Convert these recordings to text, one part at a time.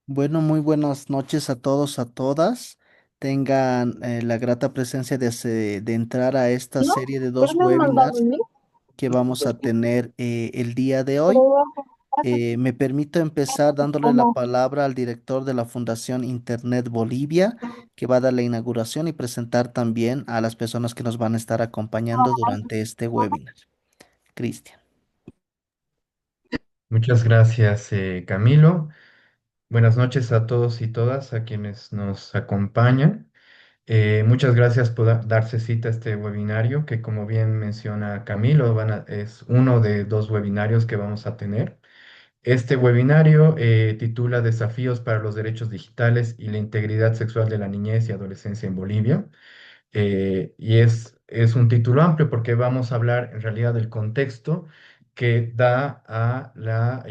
Bueno, muy buenas noches a todos, a todas. Tengan la grata presencia de entrar a esta ¿No? serie de ¿Ya dos me han mandado webinars el link? que vamos a tener el día de Por hoy. abajo. Me permito empezar dándole la ¿Cómo? palabra al director de la Fundación Internet Bolivia, que va a dar la inauguración y presentar también a las personas que nos van a estar acompañando durante este webinar. Cristian. Muchas gracias, Camilo. Buenas noches a todos y todas, a quienes nos acompañan. Muchas gracias por darse cita a este webinario, que como bien menciona Camilo, es uno de dos webinarios que vamos a tener. Este webinario titula Desafíos para los derechos digitales y la integridad sexual de la niñez y adolescencia en Bolivia. Es un título amplio porque vamos a hablar en realidad del contexto que da a la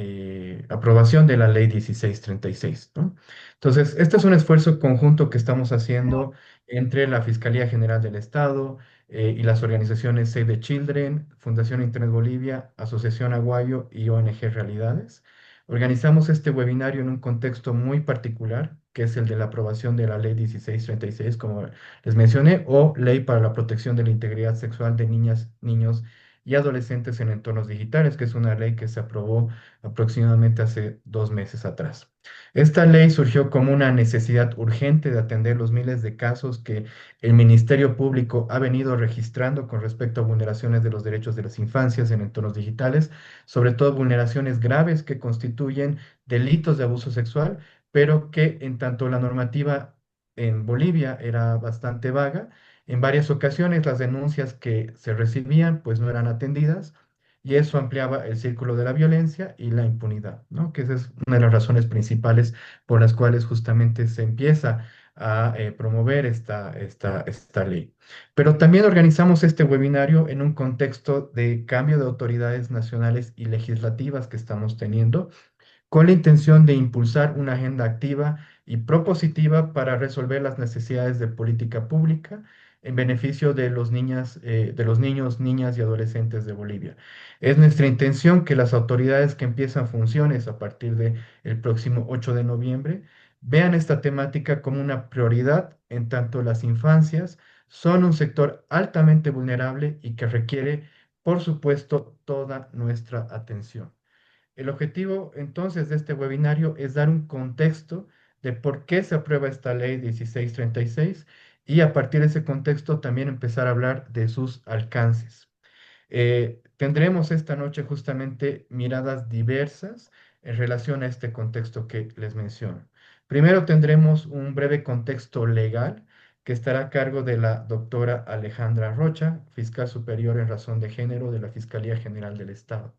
aprobación de la ley 1636, ¿no? Entonces, este es un esfuerzo conjunto que estamos haciendo entre la Fiscalía General del Estado y las organizaciones Save the Children, Fundación Internet Bolivia, Asociación Aguayo y ONG Realidades. Organizamos este webinario en un contexto muy particular, que es el de la aprobación de la ley 1636, como les mencioné, o Ley para la Protección de la Integridad Sexual de Niñas, Niños y Adolescentes en Entornos Digitales, que es una ley que se aprobó aproximadamente hace 2 meses atrás. Esta ley surgió como una necesidad urgente de atender los miles de casos que el Ministerio Público ha venido registrando con respecto a vulneraciones de los derechos de las infancias en entornos digitales, sobre todo vulneraciones graves que constituyen delitos de abuso sexual, pero que en tanto la normativa en Bolivia era bastante vaga. En varias ocasiones las denuncias que se recibían pues no eran atendidas y eso ampliaba el círculo de la violencia y la impunidad, ¿no? Que esa es una de las razones principales por las cuales justamente se empieza a promover esta ley. Pero también organizamos este webinario en un contexto de cambio de autoridades nacionales y legislativas que estamos teniendo con la intención de impulsar una agenda activa y propositiva para resolver las necesidades de política pública en beneficio de de los niños, niñas y adolescentes de Bolivia. Es nuestra intención que las autoridades que empiezan funciones a partir del próximo 8 de noviembre vean esta temática como una prioridad en tanto las infancias son un sector altamente vulnerable y que requiere, por supuesto, toda nuestra atención. El objetivo entonces de este webinario es dar un contexto de por qué se aprueba esta ley 1636 y a partir de ese contexto también empezar a hablar de sus alcances. Tendremos esta noche justamente miradas diversas en relación a este contexto que les menciono. Primero tendremos un breve contexto legal que estará a cargo de la doctora Alejandra Rocha, fiscal superior en razón de género de la Fiscalía General del Estado.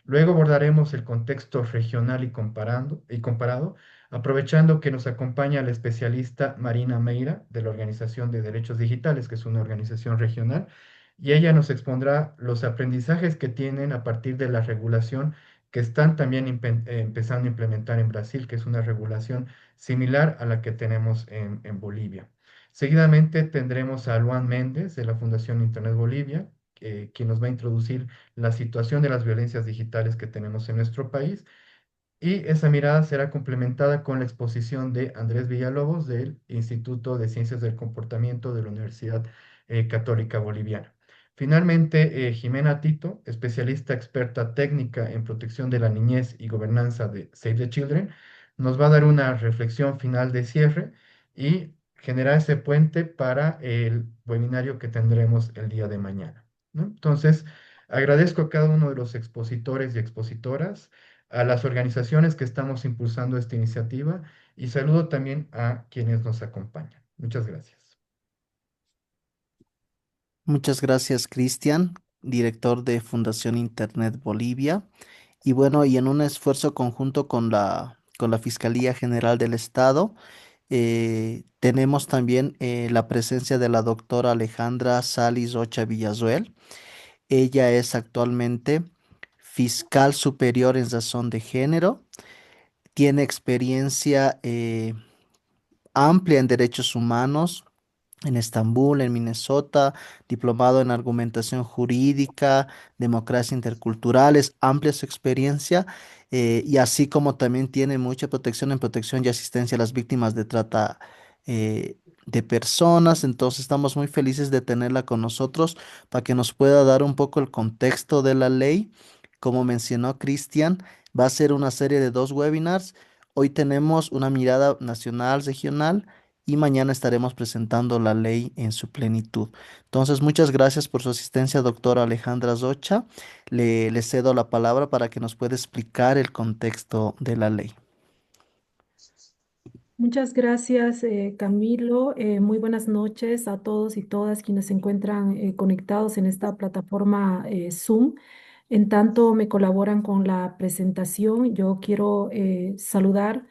Luego abordaremos el contexto regional y comparado, aprovechando que nos acompaña la especialista Marina Meira de la Organización de Derechos Digitales, que es una organización regional, y ella nos expondrá los aprendizajes que tienen a partir de la regulación que están también empezando a implementar en Brasil, que es una regulación similar a la que tenemos en Bolivia. Seguidamente tendremos a Luan Méndez de la Fundación Internet Bolivia, quien nos va a introducir la situación de las violencias digitales que tenemos en nuestro país y esa mirada será complementada con la exposición de Andrés Villalobos del Instituto de Ciencias del Comportamiento de la Universidad Católica Boliviana. Finalmente, Jimena Tito, especialista experta técnica en protección de la niñez y gobernanza de Save the Children, nos va a dar una reflexión final de cierre y generar ese puente para el webinario que tendremos el día de mañana, ¿no? Entonces, agradezco a cada uno de los expositores y expositoras, a las organizaciones que estamos impulsando esta iniciativa y saludo también a quienes nos acompañan. Muchas gracias. Muchas gracias, Cristian, director de Fundación Internet Bolivia. Y bueno, y en un esfuerzo conjunto con la Fiscalía General del Estado, tenemos también la presencia de la doctora Alejandra Salis Rocha Villazuel. Ella es actualmente fiscal superior en razón de género, tiene experiencia amplia en derechos humanos, en Estambul, en Minnesota, diplomado en argumentación jurídica, democracia intercultural, es amplia su experiencia, y así como también tiene mucha protección en protección y asistencia a las víctimas de trata de personas. Entonces estamos muy felices de tenerla con nosotros para que nos pueda dar un poco el contexto de la ley. Como mencionó Cristian, va a ser una serie de dos webinars. Hoy tenemos una mirada nacional, regional, y mañana estaremos presentando la ley en su plenitud. Entonces, muchas gracias por su asistencia, doctora Alejandra Zocha. Le cedo la palabra para que nos pueda explicar el contexto de la ley. Muchas gracias, Camilo. Muy buenas noches a todos y todas quienes se encuentran conectados en esta plataforma Zoom. En tanto me colaboran con la presentación, yo quiero saludar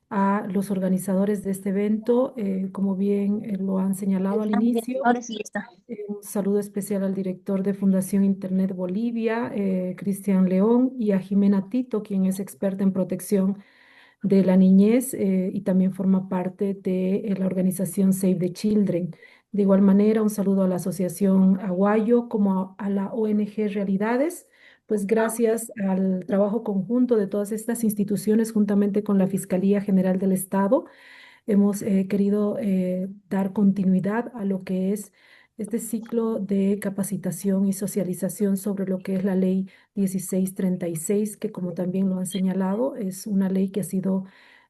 a los organizadores de este evento. Como bien lo han señalado al Bien, inicio, ahora sí ya está. un saludo especial al director de Fundación Internet Bolivia, Cristian León, y a Jimena Tito, quien es experta en protección de la niñez, y también forma parte de la organización Save the Children. De igual manera, un saludo a la Asociación Aguayo como a la ONG Realidades, pues gracias al trabajo conjunto de todas estas instituciones juntamente con la Fiscalía General del Estado hemos querido dar continuidad a lo que es este ciclo de capacitación y socialización sobre lo que es la ley 1636, que como también lo han señalado, es una ley que ha sido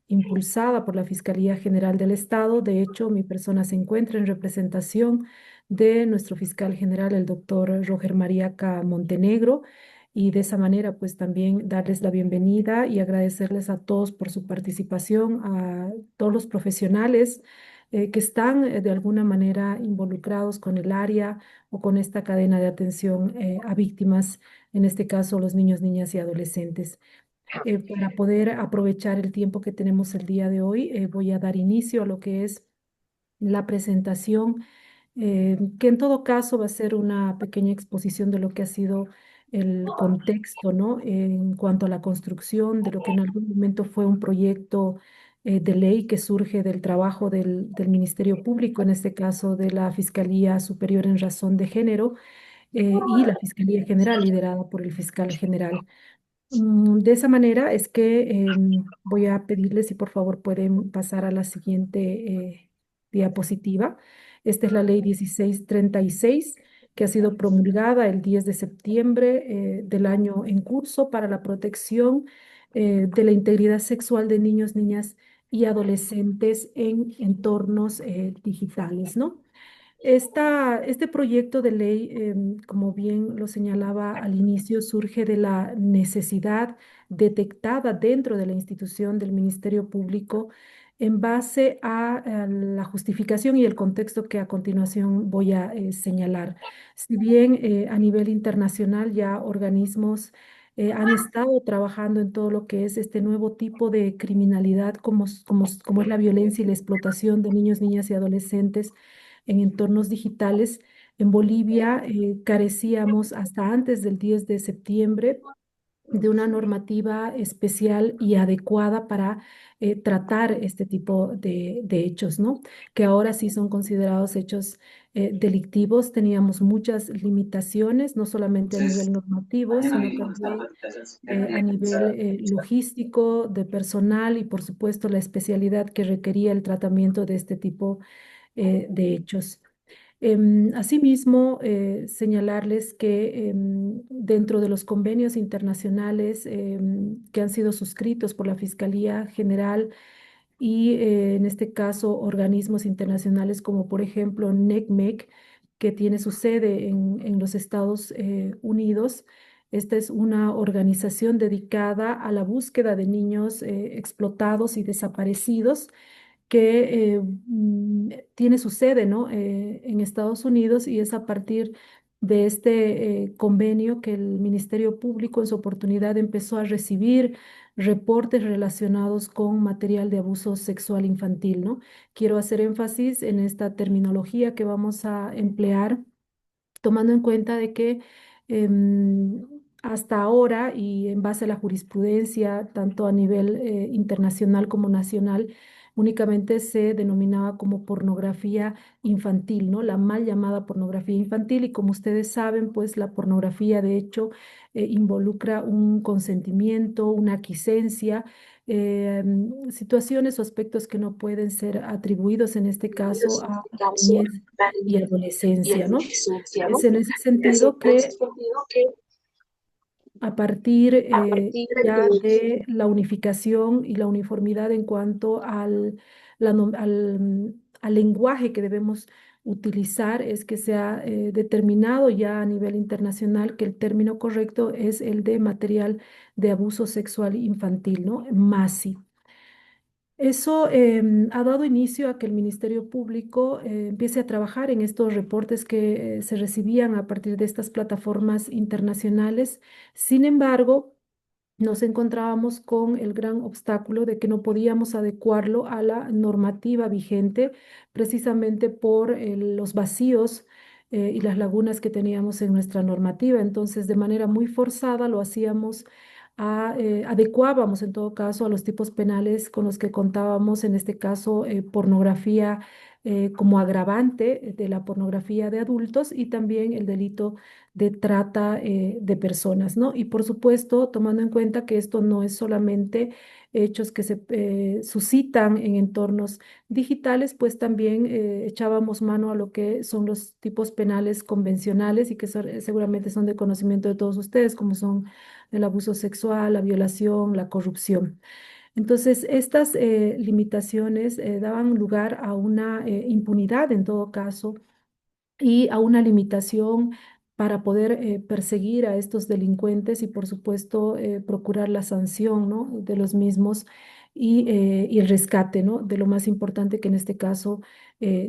impulsada por la Fiscalía General del Estado. De hecho, mi persona se encuentra en representación de nuestro fiscal general, el doctor Roger Mariaca Montenegro, y de esa manera, pues también darles la bienvenida y agradecerles a todos por su participación, a todos los profesionales que están de alguna manera involucrados con el área o con esta cadena de atención a víctimas, en este caso los niños, niñas y adolescentes. Para poder aprovechar el tiempo que tenemos el día de hoy, voy a dar inicio a lo que es la presentación, que en todo caso va a ser una pequeña exposición de lo que ha sido el contexto, ¿no? En cuanto a la construcción de lo que en algún momento fue un proyecto de ley que surge del trabajo del Ministerio Público, en este caso de la Fiscalía Superior en Razón de Género, y la Fiscalía General, liderada por el fiscal general. De esa manera es que voy a pedirles si por favor pueden pasar a la siguiente diapositiva. Esta es la ley 1636 que ha sido promulgada el 10 de septiembre del año en curso para la protección de la integridad sexual de niños, niñas y adolescentes en entornos digitales, ¿no? Este proyecto de ley, como bien lo señalaba al inicio, surge de la necesidad detectada dentro de la institución del Ministerio Público en base a la justificación y el contexto que a continuación voy a señalar. Si bien a nivel internacional ya organismos han estado trabajando en todo lo que es este nuevo tipo de criminalidad como es la violencia y la explotación de niños, niñas y adolescentes, en entornos digitales. En Bolivia carecíamos hasta antes del 10 de septiembre de una normativa especial y adecuada para tratar este tipo de hechos, ¿no? Que ahora sí son considerados hechos delictivos. Teníamos muchas limitaciones, no solamente a nivel normativo, sino también a nivel logístico, de personal y por supuesto la especialidad que requería el tratamiento de este tipo de hechos. Asimismo, señalarles que dentro de los convenios internacionales que han sido suscritos por la Fiscalía General y en este caso organismos internacionales como por ejemplo NECMEC, que tiene su sede en los Estados Unidos. Esta es una organización dedicada a la búsqueda de niños explotados y desaparecidos que tiene su sede, ¿no? En Estados Unidos, y es a partir de este convenio que el Ministerio Público en su oportunidad empezó a recibir reportes relacionados con material de abuso sexual infantil, ¿no? Quiero hacer énfasis en esta terminología que vamos a emplear, tomando en cuenta de que hasta ahora y en base a la jurisprudencia, tanto a nivel internacional como nacional, únicamente se denominaba como pornografía infantil, ¿no? La mal llamada pornografía infantil. Y como ustedes saben, pues la pornografía de hecho involucra un consentimiento, una aquiescencia, situaciones o aspectos que no pueden ser atribuidos en este caso a niñez y adolescencia, ¿no? Es en ese sentido que a partir ya de la unificación y la uniformidad en cuanto al lenguaje que debemos utilizar, es que se ha determinado ya a nivel internacional que el término correcto es el de material de abuso sexual infantil, ¿no? MASI. Eso ha dado inicio a que el Ministerio Público empiece a trabajar en estos reportes que se recibían a partir de estas plataformas internacionales. Sin embargo, nos encontrábamos con el gran obstáculo de que no podíamos adecuarlo a la normativa vigente, precisamente por los vacíos y las lagunas que teníamos en nuestra normativa. Entonces, de manera muy forzada lo hacíamos, adecuábamos en todo caso a los tipos penales con los que contábamos, en este caso, pornografía como agravante de la pornografía de adultos y también el delito de trata de personas, ¿no? Y por supuesto, tomando en cuenta que esto no es solamente hechos que se suscitan en entornos digitales, pues también echábamos mano a lo que son los tipos penales convencionales y que seguramente son de conocimiento de todos ustedes, como son el abuso sexual, la violación, la corrupción. Entonces, estas limitaciones daban lugar a una impunidad en todo caso y a una limitación para poder perseguir a estos delincuentes y, por supuesto, procurar la sanción, ¿no? De los mismos y el rescate, ¿no? De lo más importante que en este caso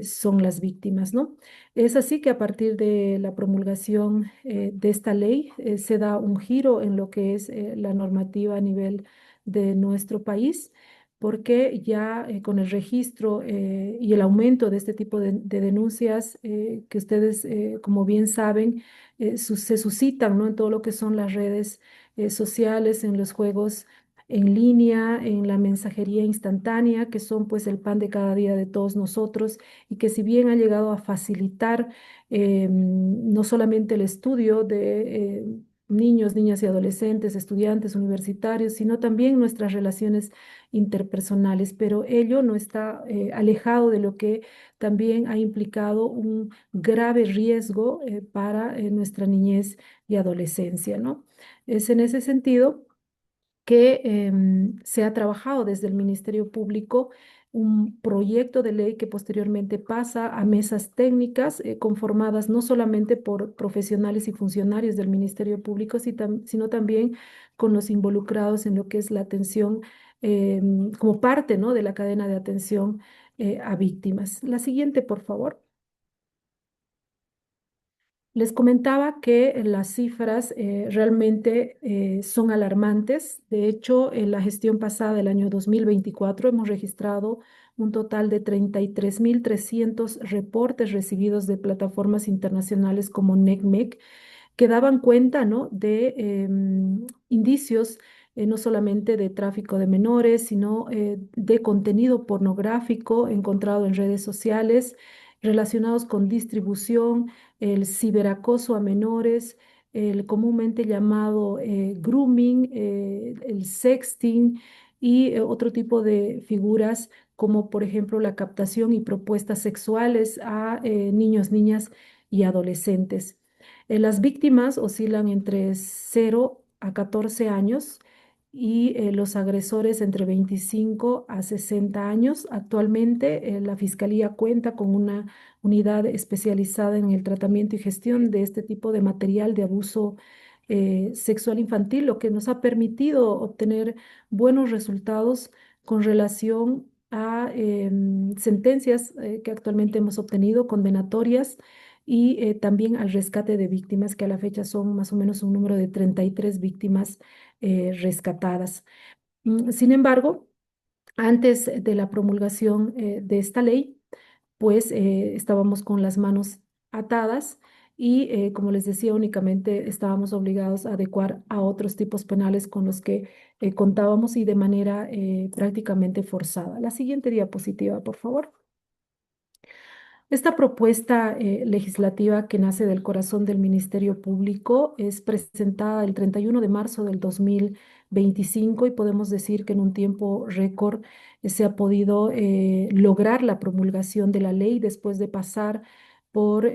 son las víctimas, ¿no? Es así que a partir de la promulgación de esta ley se da un giro en lo que es la normativa a nivel de nuestro país, porque ya con el registro y el aumento de este tipo de denuncias que ustedes, como bien saben, se suscitan, ¿no? En todo lo que son las redes sociales, en los juegos en línea, en la mensajería instantánea, que son pues el pan de cada día de todos nosotros y que si bien ha llegado a facilitar no solamente el estudio de niños, niñas y adolescentes, estudiantes, universitarios, sino también nuestras relaciones interpersonales, pero ello no está alejado de lo que también ha implicado un grave riesgo para nuestra niñez y adolescencia, ¿no? Es en ese sentido que se ha trabajado desde el Ministerio Público un proyecto de ley que posteriormente pasa a mesas técnicas conformadas no solamente por profesionales y funcionarios del Ministerio Público, sino también con los involucrados en lo que es la atención como parte, ¿no? De la cadena de atención a víctimas. La siguiente, por favor. Les comentaba que las cifras realmente son alarmantes. De hecho, en la gestión pasada del año 2024 hemos registrado un total de 33.300 reportes recibidos de plataformas internacionales como NECMEC, que daban cuenta, ¿no? De indicios no solamente de tráfico de menores, sino de contenido pornográfico encontrado en redes sociales relacionados con distribución, el ciberacoso a menores, el comúnmente llamado grooming, el sexting y otro tipo de figuras como por ejemplo la captación y propuestas sexuales a niños, niñas y adolescentes. Las víctimas oscilan entre 0 a 14 años y los agresores entre 25 a 60 años. Actualmente, la Fiscalía cuenta con una unidad especializada en el tratamiento y gestión de este tipo de material de abuso sexual infantil, lo que nos ha permitido obtener buenos resultados con relación a sentencias que actualmente hemos obtenido, condenatorias y también al rescate de víctimas, que a la fecha son más o menos un número de 33 víctimas rescatadas. Sin embargo, antes de la promulgación de esta ley, pues estábamos con las manos atadas y, como les decía, únicamente estábamos obligados a adecuar a otros tipos penales con los que contábamos y de manera prácticamente forzada. La siguiente diapositiva, por favor. Esta propuesta legislativa que nace del corazón del Ministerio Público es presentada el 31 de marzo del 2025 y podemos decir que en un tiempo récord se ha podido lograr la promulgación de la ley después de pasar por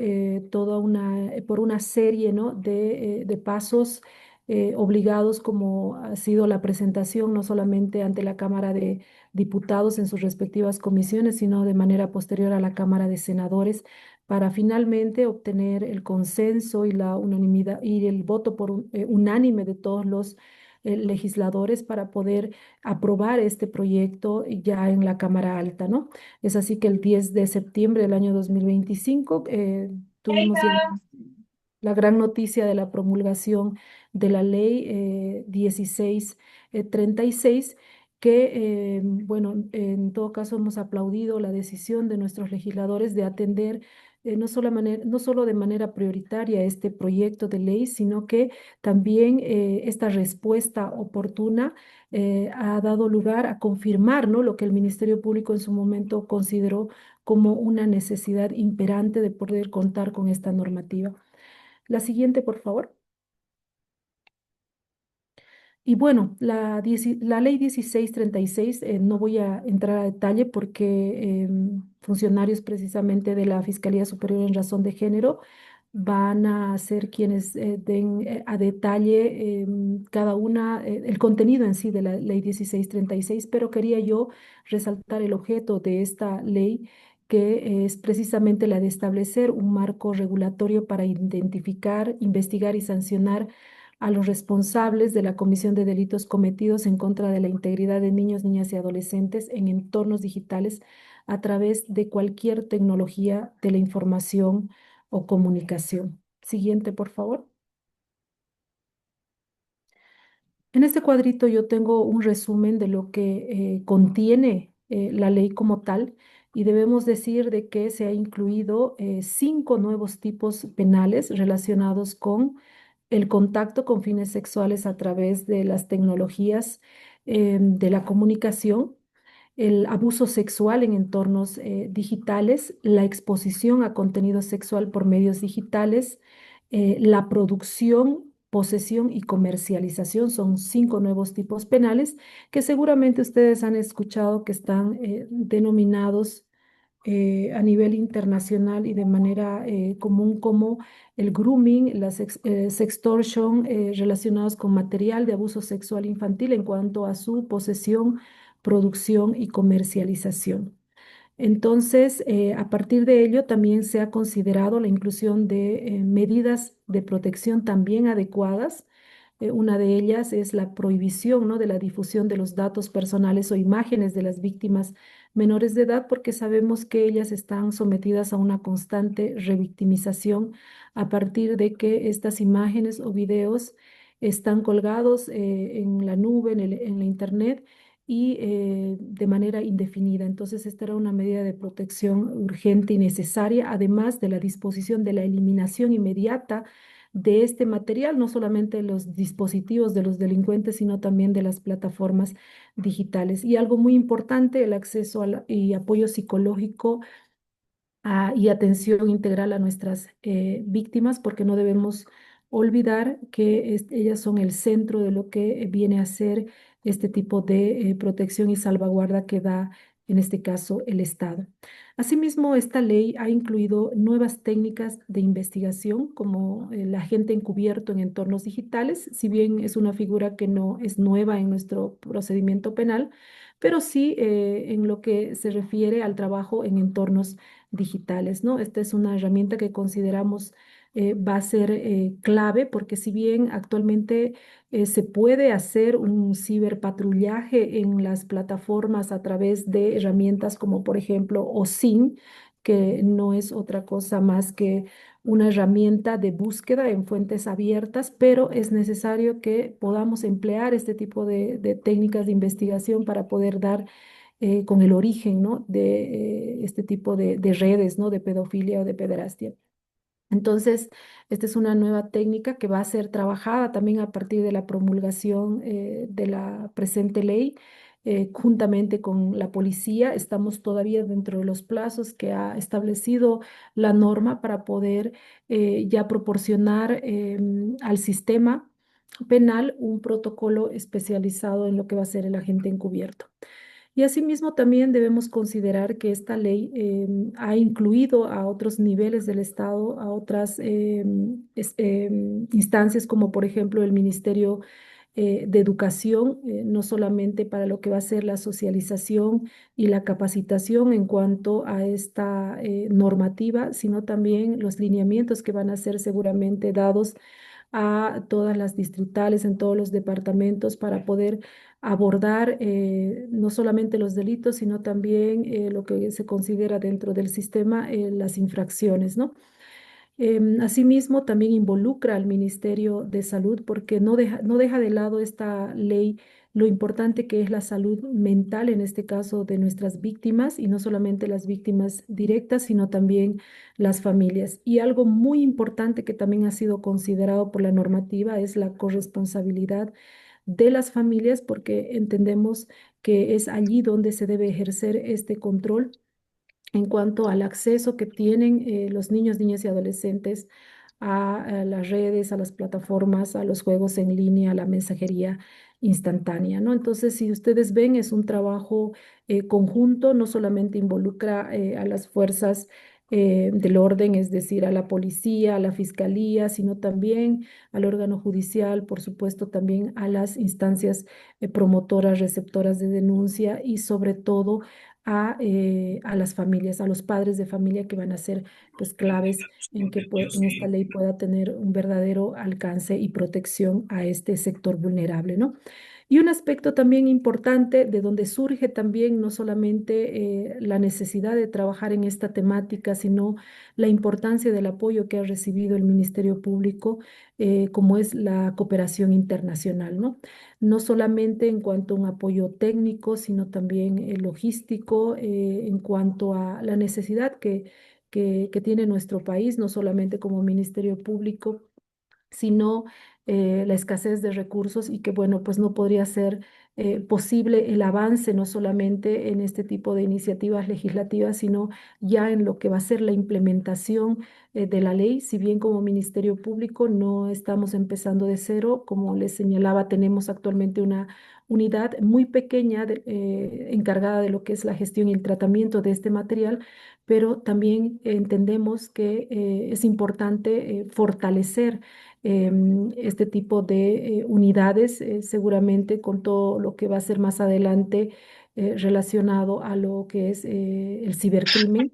por una serie, ¿no?, de pasos obligados, como ha sido la presentación no solamente ante la Cámara de Diputados en sus respectivas comisiones, sino de manera posterior a la Cámara de Senadores, para finalmente obtener el consenso y la unanimidad y el voto unánime de todos los legisladores para poder aprobar este proyecto ya en la Cámara Alta, ¿no? Es así que el 10 de septiembre del año 2025 tuvimos ya la gran noticia de la promulgación de la ley 1636, que, bueno, en todo caso hemos aplaudido la decisión de nuestros legisladores de atender no solo de manera prioritaria este proyecto de ley, sino que también esta respuesta oportuna ha dado lugar a confirmar, ¿no?, lo que el Ministerio Público en su momento consideró como una necesidad imperante de poder contar con esta normativa. La siguiente, por favor. Y bueno, la ley 1636, no voy a entrar a detalle porque funcionarios precisamente de la Fiscalía Superior en Razón de Género van a ser quienes den a detalle cada una, el contenido en sí de la ley 1636, pero quería yo resaltar el objeto de esta ley, que es precisamente la de establecer un marco regulatorio para identificar, investigar y sancionar a los responsables de la comisión de delitos cometidos en contra de la integridad de niños, niñas y adolescentes en entornos digitales a través de cualquier tecnología de la información o comunicación. Siguiente, por favor. En este cuadrito yo tengo un resumen de lo que contiene la ley como tal, y debemos decir de que se ha incluido 5 nuevos tipos penales relacionados con el contacto con fines sexuales a través de las tecnologías de la comunicación, el abuso sexual en entornos digitales, la exposición a contenido sexual por medios digitales, la producción, posesión y comercialización. Son 5 nuevos tipos penales que seguramente ustedes han escuchado, que están denominados a nivel internacional y de manera común como el grooming, la sextortion, relacionados con material de abuso sexual infantil en cuanto a su posesión, producción y comercialización. Entonces, a partir de ello, también se ha considerado la inclusión de medidas de protección también adecuadas. Una de ellas es la prohibición, ¿no?, de la difusión de los datos personales o imágenes de las víctimas menores de edad, porque sabemos que ellas están sometidas a una constante revictimización a partir de que estas imágenes o videos están colgados en la nube, en la internet, y de manera indefinida. Entonces, esta era una medida de protección urgente y necesaria, además de la disposición de la eliminación inmediata de este material, no solamente de los dispositivos de los delincuentes, sino también de las plataformas digitales. Y algo muy importante, el acceso y apoyo psicológico y atención integral a nuestras víctimas, porque no debemos olvidar que ellas son el centro de lo que viene a ser este tipo de protección y salvaguarda que da, en este caso, el Estado. Asimismo, esta ley ha incluido nuevas técnicas de investigación, como el agente encubierto en entornos digitales. Si bien es una figura que no es nueva en nuestro procedimiento penal, pero sí en lo que se refiere al trabajo en entornos digitales, ¿no? Esta es una herramienta que consideramos va a ser clave, porque si bien actualmente se puede hacer un ciberpatrullaje en las plataformas a través de herramientas como por ejemplo OSINT, que no es otra cosa más que una herramienta de búsqueda en fuentes abiertas, pero es necesario que podamos emplear este tipo de técnicas de investigación para poder dar con el origen, ¿no?, de este tipo de redes, ¿no?, de pedofilia o de pederastia. Entonces, esta es una nueva técnica que va a ser trabajada también a partir de la promulgación de la presente ley, juntamente con la policía. Estamos todavía dentro de los plazos que ha establecido la norma para poder ya proporcionar al sistema penal un protocolo especializado en lo que va a ser el agente encubierto. Y asimismo también debemos considerar que esta ley ha incluido a otros niveles del Estado, a otras instancias como por ejemplo el Ministerio de Educación, no solamente para lo que va a ser la socialización y la capacitación en cuanto a esta normativa, sino también los lineamientos que van a ser seguramente dados a todas las distritales en todos los departamentos para poder abordar no solamente los delitos, sino también lo que se considera dentro del sistema las infracciones, ¿no? Asimismo, también involucra al Ministerio de Salud porque no deja de lado esta ley lo importante que es la salud mental, en este caso de nuestras víctimas, y no solamente las víctimas directas, sino también las familias. Y algo muy importante que también ha sido considerado por la normativa es la corresponsabilidad de las familias, porque entendemos que es allí donde se debe ejercer este control en cuanto al acceso que tienen los niños, niñas y adolescentes a las redes, a las plataformas, a los juegos en línea, a la mensajería instantánea, ¿no? Entonces, si ustedes ven, es un trabajo conjunto, no solamente involucra a las fuerzas del orden, es decir, a la policía, a la fiscalía, sino también al órgano judicial, por supuesto, también a las instancias promotoras, receptoras de denuncia y sobre todo a las familias, a los padres de familia que van a ser pues claves en que en esta ley pueda tener un verdadero alcance y protección a este sector vulnerable, ¿no? Y un aspecto también importante de donde surge también no solamente la necesidad de trabajar en esta temática, sino la importancia del apoyo que ha recibido el Ministerio Público, como es la cooperación internacional, ¿no? No solamente en cuanto a un apoyo técnico, sino también logístico, en cuanto a la necesidad que tiene nuestro país, no solamente como Ministerio Público, sino la escasez de recursos y que, bueno, pues no podría ser posible el avance no solamente en este tipo de iniciativas legislativas, sino ya en lo que va a ser la implementación de la ley. Si bien como Ministerio Público no estamos empezando de cero, como les señalaba, tenemos actualmente una unidad muy pequeña encargada de lo que es la gestión y el tratamiento de este material, pero también entendemos que es importante fortalecer este tipo de unidades, seguramente con todo lo que va a ser más adelante relacionado a lo que es el cibercrimen,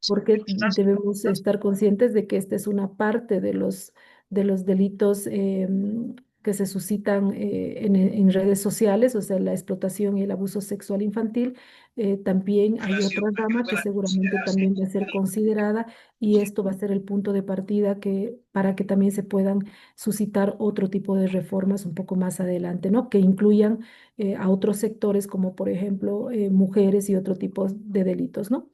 porque debemos estar conscientes de que esta es una parte de los delitos que se suscitan en redes sociales, o sea, la explotación y el abuso sexual infantil. También hay otra rama que seguramente también va a ser considerada y esto va a ser el punto de partida para que también se puedan suscitar otro tipo de reformas un poco más adelante, ¿no? Que incluyan a otros sectores como por ejemplo mujeres y otro tipo de delitos, ¿no?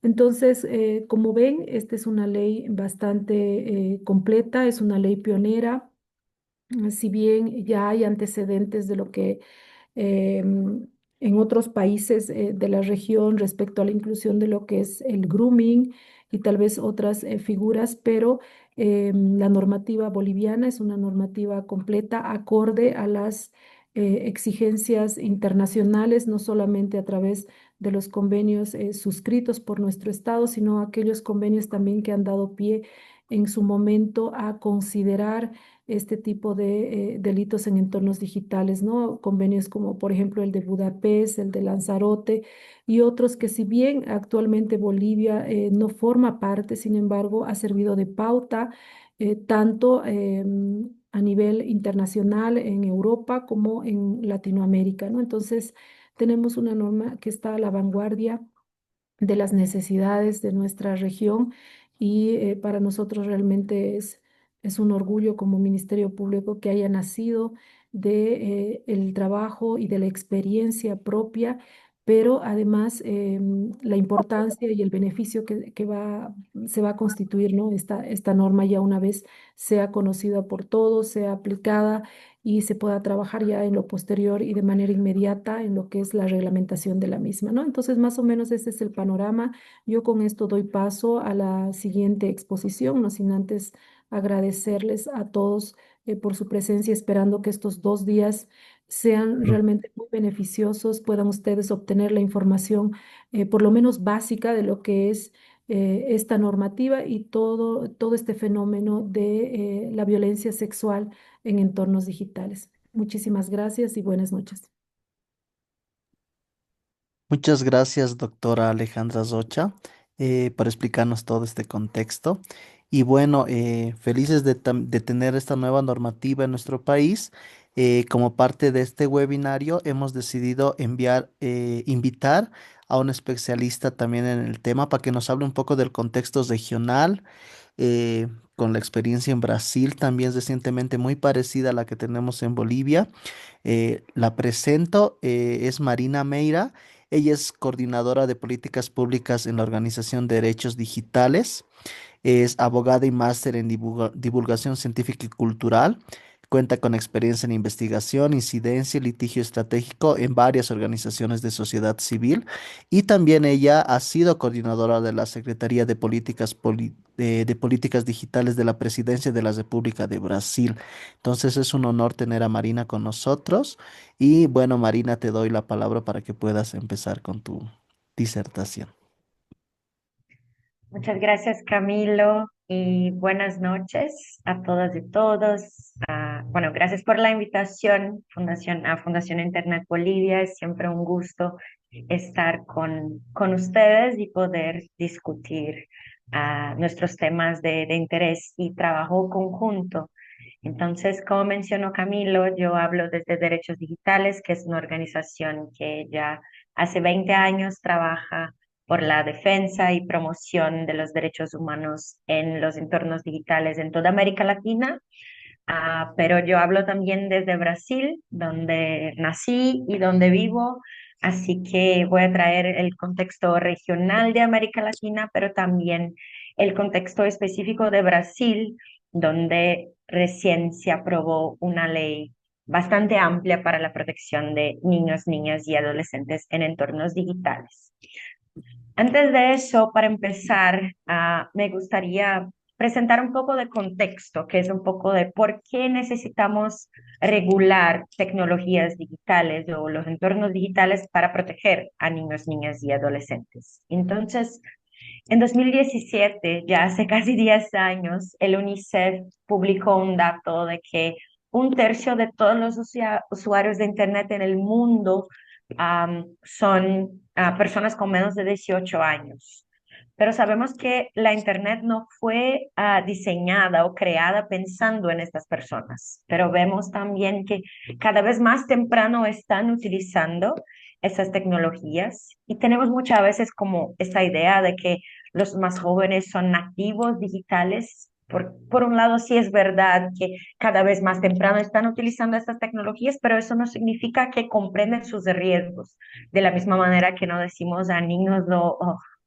Entonces, como ven, esta es una ley bastante completa, es una ley pionera. Si bien ya hay antecedentes de lo que en otros países de la región respecto a la inclusión de lo que es el grooming y tal vez otras figuras, pero la normativa boliviana es una normativa completa, acorde a las exigencias internacionales, no solamente a través de los convenios suscritos por nuestro Estado, sino aquellos convenios también que han dado pie en su momento a considerar este tipo de delitos en entornos digitales, ¿no? Convenios como por ejemplo el de Budapest, el de Lanzarote y otros que si bien actualmente Bolivia no forma parte, sin embargo, ha servido de pauta tanto a nivel internacional en Europa como en Latinoamérica, ¿no? Entonces, tenemos una norma que está a la vanguardia de las necesidades de nuestra región y para nosotros realmente es un orgullo como Ministerio Público que haya nacido de el trabajo y de la experiencia propia, pero además la importancia y el beneficio se va a constituir, ¿no? Esta norma ya una vez sea conocida por todos, sea aplicada y se pueda trabajar ya en lo posterior y de manera inmediata en lo que es la reglamentación de la misma, ¿no? Entonces, más o menos ese es el panorama. Yo con esto doy paso a la siguiente exposición, no sin antes agradecerles a todos por su presencia, esperando que estos 2 días sean realmente muy beneficiosos, puedan ustedes obtener la información por lo menos básica de lo que es esta normativa y todo este fenómeno de la violencia sexual en entornos digitales. Muchísimas gracias y buenas noches. Muchas gracias, doctora Alejandra Zocha, por explicarnos todo este contexto. Y bueno, felices de tener esta nueva normativa en nuestro país. Como parte de este webinario, hemos decidido invitar a un especialista también en el tema para que nos hable un poco del contexto regional, eh, con la experiencia en Brasil también recientemente muy parecida a la que tenemos en Bolivia. La presento, es Marina Meira. Ella es coordinadora de políticas públicas en la Organización de Derechos Digitales. Es abogada y máster en divulgación científica y cultural. Cuenta con experiencia en investigación, incidencia y litigio estratégico en varias organizaciones de sociedad civil. Y también ella ha sido coordinadora de la Secretaría de de Políticas Digitales de la Presidencia de la República de Brasil. Entonces es un honor tener a Marina con nosotros. Y bueno, Marina, te doy la palabra para que puedas empezar con tu disertación. Muchas gracias, Camilo, y buenas noches a todas y todos. Bueno, gracias por la invitación, Fundación Internet Bolivia. Es siempre un gusto estar con ustedes y poder discutir nuestros temas de interés y trabajo conjunto. Entonces, como mencionó Camilo, yo hablo desde Derechos Digitales, que es una organización que ya hace 20 años trabaja por la defensa y promoción de los derechos humanos en los entornos digitales en toda América Latina. Pero yo hablo también desde Brasil, donde nací y donde vivo, así que voy a traer el contexto regional de América Latina, pero también el contexto específico de Brasil, donde recién se aprobó una ley bastante amplia para la protección de niños, niñas y adolescentes en entornos digitales. Antes de eso, para empezar, me gustaría presentar un poco de contexto, que es un poco de por qué necesitamos regular tecnologías digitales o los entornos digitales para proteger a niños, niñas y adolescentes. Entonces, en 2017, ya hace casi 10 años, el UNICEF publicó un dato de que un tercio de todos los usuarios de Internet en el mundo son personas con menos de 18 años. Pero sabemos que la Internet no fue diseñada o creada pensando en estas personas, pero vemos también que cada vez más temprano están utilizando esas tecnologías y tenemos muchas veces como esta idea de que los más jóvenes son nativos digitales. Por un lado, sí es verdad que cada vez más temprano están utilizando estas tecnologías, pero eso no significa que comprenden sus riesgos, de la misma manera que no decimos a niños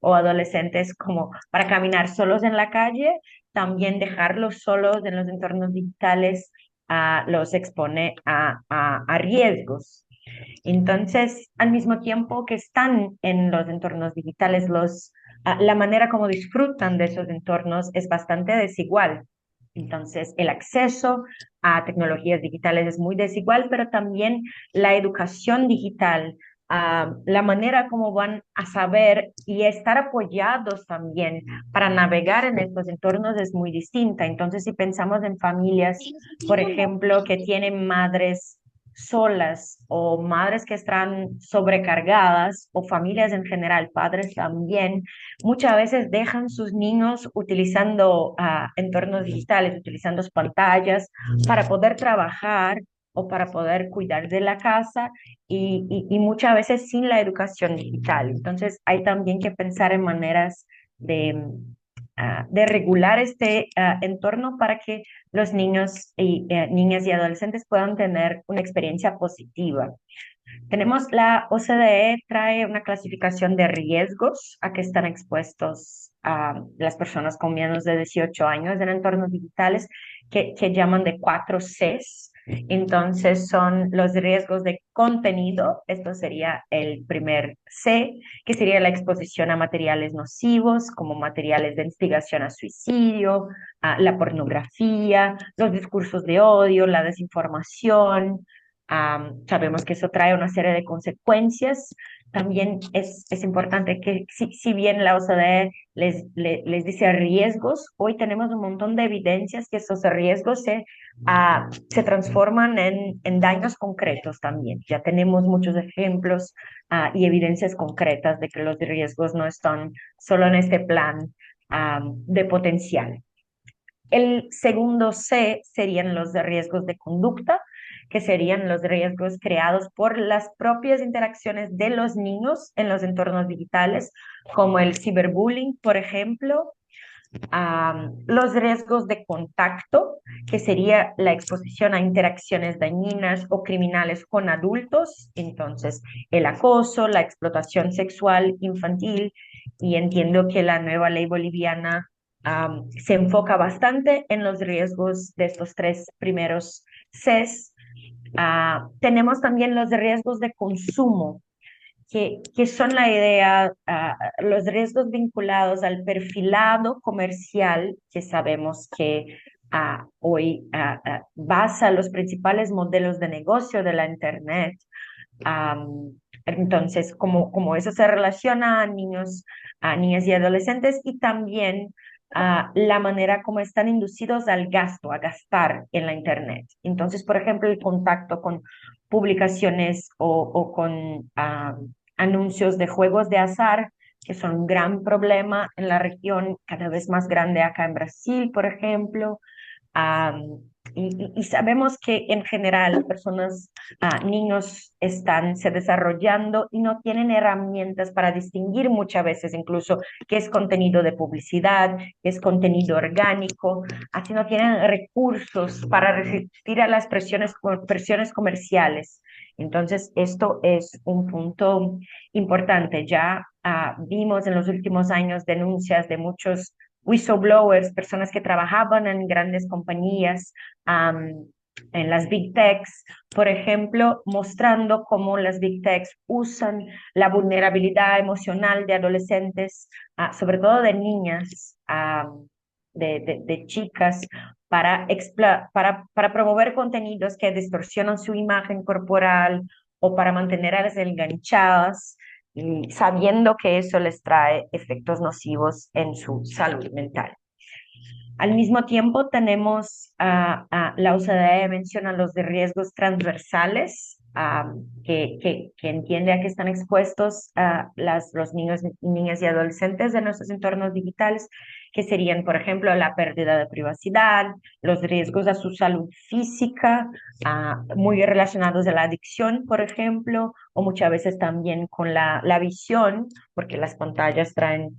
o adolescentes como para caminar solos en la calle, también dejarlos solos en los entornos digitales los expone a riesgos. Entonces, al mismo tiempo que están en los entornos digitales, la manera como disfrutan de esos entornos es bastante desigual. Entonces, el acceso a tecnologías digitales es muy desigual, pero también la educación digital, la manera como van a saber y estar apoyados también para navegar en estos entornos es muy distinta. Entonces, si pensamos en familias, por ejemplo, que tienen madres solas o madres que están sobrecargadas o familias en general, padres también, muchas veces dejan sus niños utilizando entornos digitales, utilizando pantallas para poder trabajar o para poder cuidar de la casa y muchas veces sin la educación digital. Entonces hay también que pensar en maneras de regular este entorno para que los niños y niñas y adolescentes puedan tener una experiencia positiva. Tenemos la OCDE, trae una clasificación de riesgos a que están expuestos las personas con menos de 18 años en entornos digitales que llaman de 4 Cs. Entonces son los riesgos de contenido, esto sería el primer C, que sería la exposición a materiales nocivos como materiales de instigación a suicidio, a la pornografía, los discursos de odio, la desinformación. Sabemos que eso trae una serie de consecuencias. También es importante que si bien la OCDE les dice riesgos, hoy tenemos un montón de evidencias que esos riesgos se transforman en daños concretos también. Ya tenemos muchos ejemplos y evidencias concretas de que los riesgos no están solo en este plan de potencial. El segundo C serían los de riesgos de conducta, que serían los riesgos creados por las propias interacciones de los niños en los entornos digitales, como el ciberbullying, por ejemplo, los riesgos de contacto, que sería la exposición a interacciones dañinas o criminales con adultos, entonces el acoso, la explotación sexual infantil, y entiendo que la nueva ley boliviana se enfoca bastante en los riesgos de estos tres primeros Cs. Tenemos también los riesgos de consumo, que son la idea, los riesgos vinculados al perfilado comercial, que sabemos que hoy basa los principales modelos de negocio de la Internet. Entonces, como eso se relaciona a niños, a niñas y adolescentes, y también la manera como están inducidos al gasto, a gastar en la Internet. Entonces, por ejemplo, el contacto con publicaciones o con anuncios de juegos de azar, que son un gran problema en la región, cada vez más grande acá en Brasil, por ejemplo. Y sabemos que en general personas, niños están se desarrollando y no tienen herramientas para distinguir muchas veces incluso qué es contenido de publicidad, qué es contenido orgánico, así no tienen recursos para resistir a las presiones comerciales. Entonces, esto es un punto importante. Ya vimos en los últimos años denuncias de muchos whistleblowers, personas que trabajaban en grandes compañías, en las Big Techs, por ejemplo, mostrando cómo las Big Techs usan la vulnerabilidad emocional de adolescentes, sobre todo de niñas, de chicas, para promover contenidos que distorsionan su imagen corporal o para mantenerlas enganchadas, y sabiendo que eso les trae efectos nocivos en su salud mental. Al mismo tiempo, tenemos, la OCDE menciona los de riesgos transversales, que entiende a que están expuestos los niños, niñas y adolescentes de nuestros entornos digitales, que serían, por ejemplo, la pérdida de privacidad, los riesgos a su salud física, muy relacionados a la adicción, por ejemplo, o muchas veces también con la visión, porque las pantallas traen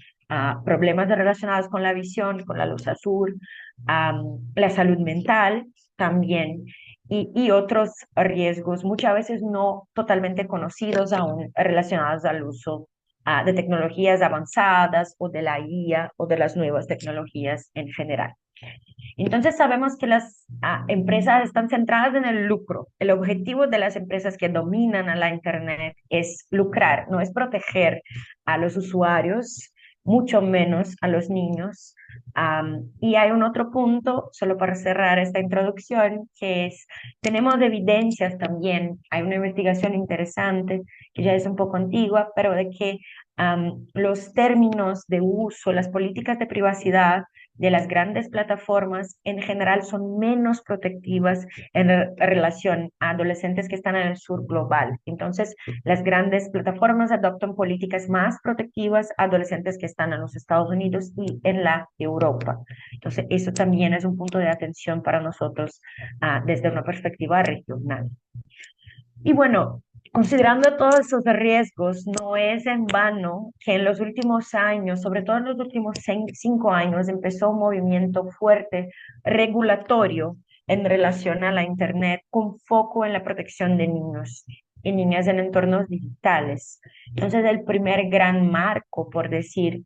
problemas relacionados con la visión, con la luz azul, la salud mental también, y otros riesgos, muchas veces no totalmente conocidos aún, relacionados al uso de tecnologías avanzadas o de la IA o de las nuevas tecnologías en general. Entonces sabemos que las empresas están centradas en el lucro. El objetivo de las empresas que dominan a la Internet es lucrar, no es proteger a los usuarios, mucho menos a los niños. Y hay un otro punto, solo para cerrar esta introducción, que es, tenemos evidencias también, hay una investigación interesante, que ya es un poco antigua, pero de que los términos de uso, las políticas de privacidad de las grandes plataformas en general son menos protectivas en relación a adolescentes que están en el sur global. Entonces, las grandes plataformas adoptan políticas más protectivas a adolescentes que están en los Estados Unidos y en la Europa. Entonces, eso también es un punto de atención para nosotros desde una perspectiva regional. Y bueno, considerando todos esos riesgos, no es en vano que en los últimos años, sobre todo en los últimos 5 años, empezó un movimiento fuerte regulatorio en relación a la Internet con foco en la protección de niños y niñas en entornos digitales. Entonces, el primer gran marco, por decir,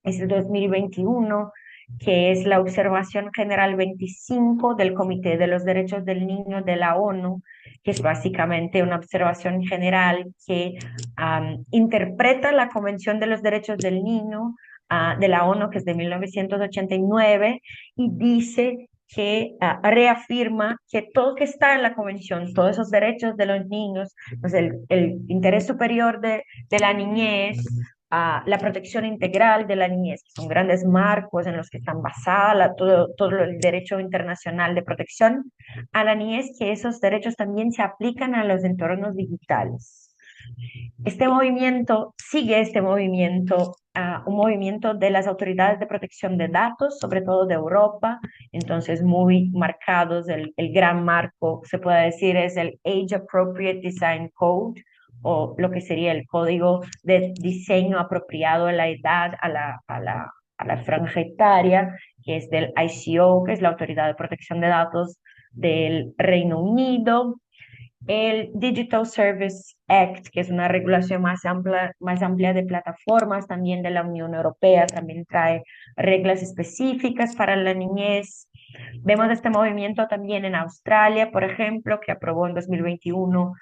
es el 2021, que es la Observación General 25 del Comité de los Derechos del Niño de la ONU, que es básicamente una observación general que interpreta la Convención de los Derechos del Niño de la ONU, que es de 1989, y dice que reafirma que todo lo que está en la convención, todos esos derechos de los niños, pues el interés superior de la niñez, la protección integral de la niñez, que son grandes marcos en los que están basadas todo el derecho internacional de protección a la niñez, que esos derechos también se aplican a los entornos digitales. Este movimiento sigue este movimiento, un movimiento de las autoridades de protección de datos, sobre todo de Europa, entonces muy marcados, el gran marco, se puede decir, es el Age Appropriate Design Code, o lo que sería el código de diseño apropiado a la edad, a la franja etaria, que es del ICO, que es la Autoridad de Protección de Datos del Reino Unido. El Digital Service Act, que es una regulación más amplia de plataformas, también de la Unión Europea, también trae reglas específicas para la niñez. Vemos este movimiento también en Australia, por ejemplo, que aprobó en 2021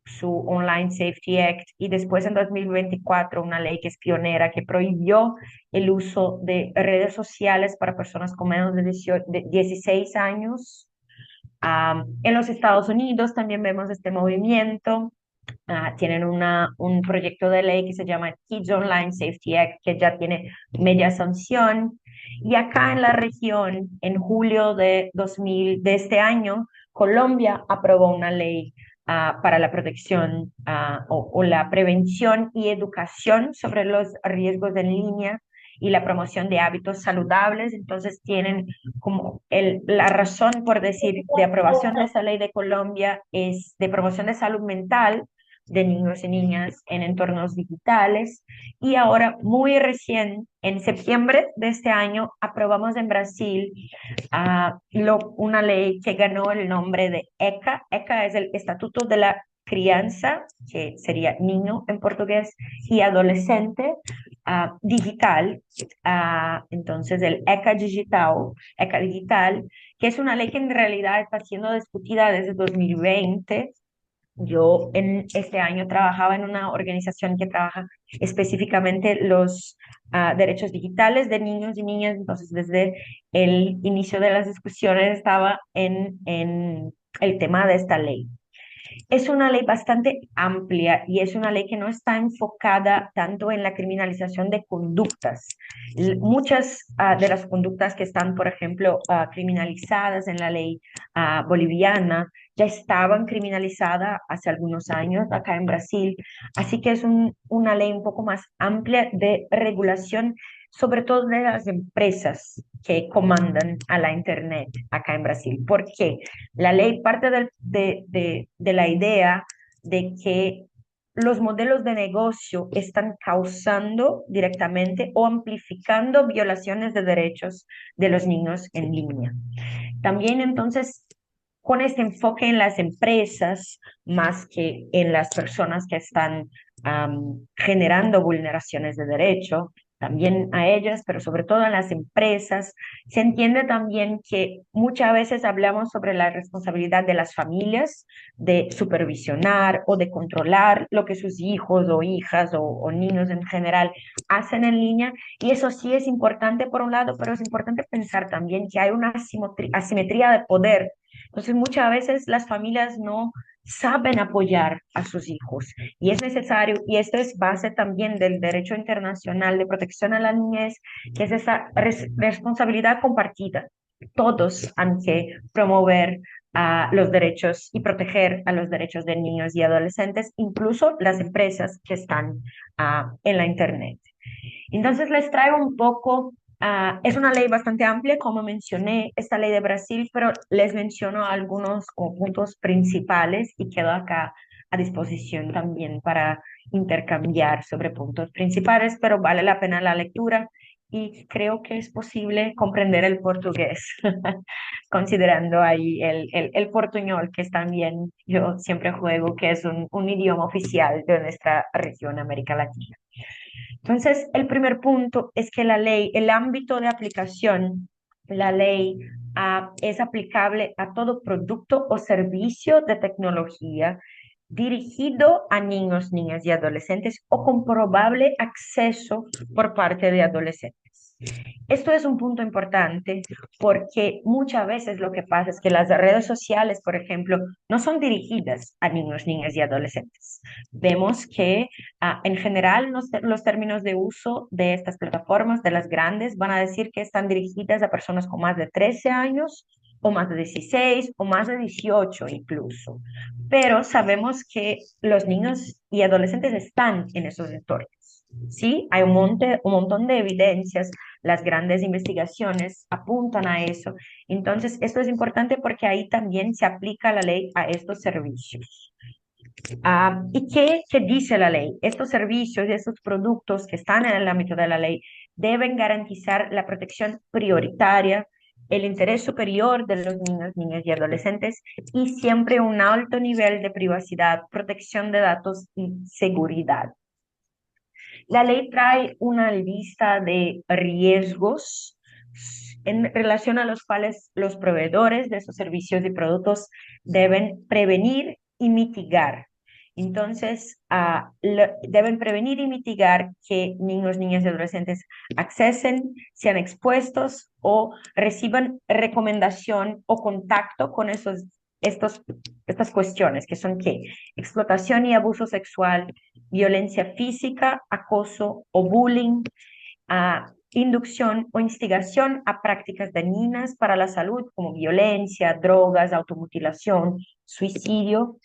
su Online Safety Act, y después en 2024 una ley que es pionera que prohibió el uso de redes sociales para personas con menos de 16 años. En los Estados Unidos también vemos este movimiento. Tienen un proyecto de ley que se llama Kids Online Safety Act, que ya tiene media sanción. Y acá en la región, en julio de este año, Colombia aprobó una ley para la protección o la prevención y educación sobre los riesgos en línea y la promoción de hábitos saludables. Entonces tienen como la razón, por decir, de aprobación de esa ley de Colombia es de promoción de salud mental de niños y niñas en entornos digitales. Y ahora, muy recién, en septiembre de este año, aprobamos en Brasil una ley que ganó el nombre de ECA. ECA es el Estatuto de la Crianza, que sería niño en portugués, y adolescente digital. Entonces, el ECA Digital, que es una ley que en realidad está siendo discutida desde 2020. Yo en este año trabajaba en una organización que trabaja específicamente los derechos digitales de niños y niñas, entonces desde el inicio de las discusiones estaba en el tema de esta ley. Es una ley bastante amplia y es una ley que no está enfocada tanto en la criminalización de conductas. Muchas de las conductas que están, por ejemplo, criminalizadas en la ley boliviana ya estaban criminalizadas hace algunos años acá en Brasil. Así que es una ley un poco más amplia de regulación, sobre todo de las empresas que comandan a la Internet acá en Brasil. ¿Por qué? La ley parte de la idea de que los modelos de negocio están causando directamente o amplificando violaciones de derechos de los niños en línea. También entonces, con este enfoque en las empresas más que en las personas que están generando vulneraciones de derecho, también a ellas, pero sobre todo a las empresas. Se entiende también que muchas veces hablamos sobre la responsabilidad de las familias de supervisionar o de controlar lo que sus hijos o hijas o niños en general hacen en línea, y eso sí es importante por un lado, pero es importante pensar también que hay una asimetría de poder. Entonces muchas veces las familias no saben apoyar a sus hijos, y es necesario, y esto es base también del derecho internacional de protección a la niñez, que es esa responsabilidad compartida. Todos han que promover los derechos y proteger a los derechos de niños y adolescentes, incluso las empresas que están en la Internet. Entonces les traigo un poco, es una ley bastante amplia, como mencioné, esta ley de Brasil, pero les menciono algunos como puntos principales y quedo acá a disposición también para intercambiar sobre puntos principales, pero vale la pena la lectura y creo que es posible comprender el portugués, considerando ahí el portuñol, que es también, yo siempre juego, que es un idioma oficial de nuestra región, América Latina. Entonces, el primer punto es que la ley, el ámbito de aplicación, la ley es aplicable a todo producto o servicio de tecnología dirigido a niños, niñas y adolescentes o con probable acceso por parte de adolescentes. Esto es un punto importante porque muchas veces lo que pasa es que las redes sociales, por ejemplo, no son dirigidas a niños, niñas y adolescentes. Vemos que en general los términos de uso de estas plataformas, de las grandes, van a decir que están dirigidas a personas con más de 13 años o más de 16 o más de 18 incluso. Pero sabemos que los niños y adolescentes están en esos entornos. Sí, hay un montón de evidencias, las grandes investigaciones apuntan a eso. Entonces, esto es importante porque ahí también se aplica la ley a estos servicios. ¿Y qué dice la ley? Estos servicios y estos productos que están en el ámbito de la ley deben garantizar la protección prioritaria, el interés superior de los niños, niñas y adolescentes y siempre un alto nivel de privacidad, protección de datos y seguridad. La ley trae una lista de riesgos en relación a los cuales los proveedores de esos servicios y productos deben prevenir y mitigar. Entonces, deben prevenir y mitigar que niños, niñas y adolescentes accesen, sean expuestos o reciban recomendación o contacto con estas cuestiones, que son ¿qué? Explotación y abuso sexual, violencia física, acoso o bullying, inducción o instigación a prácticas dañinas para la salud como violencia, drogas, automutilación, suicidio,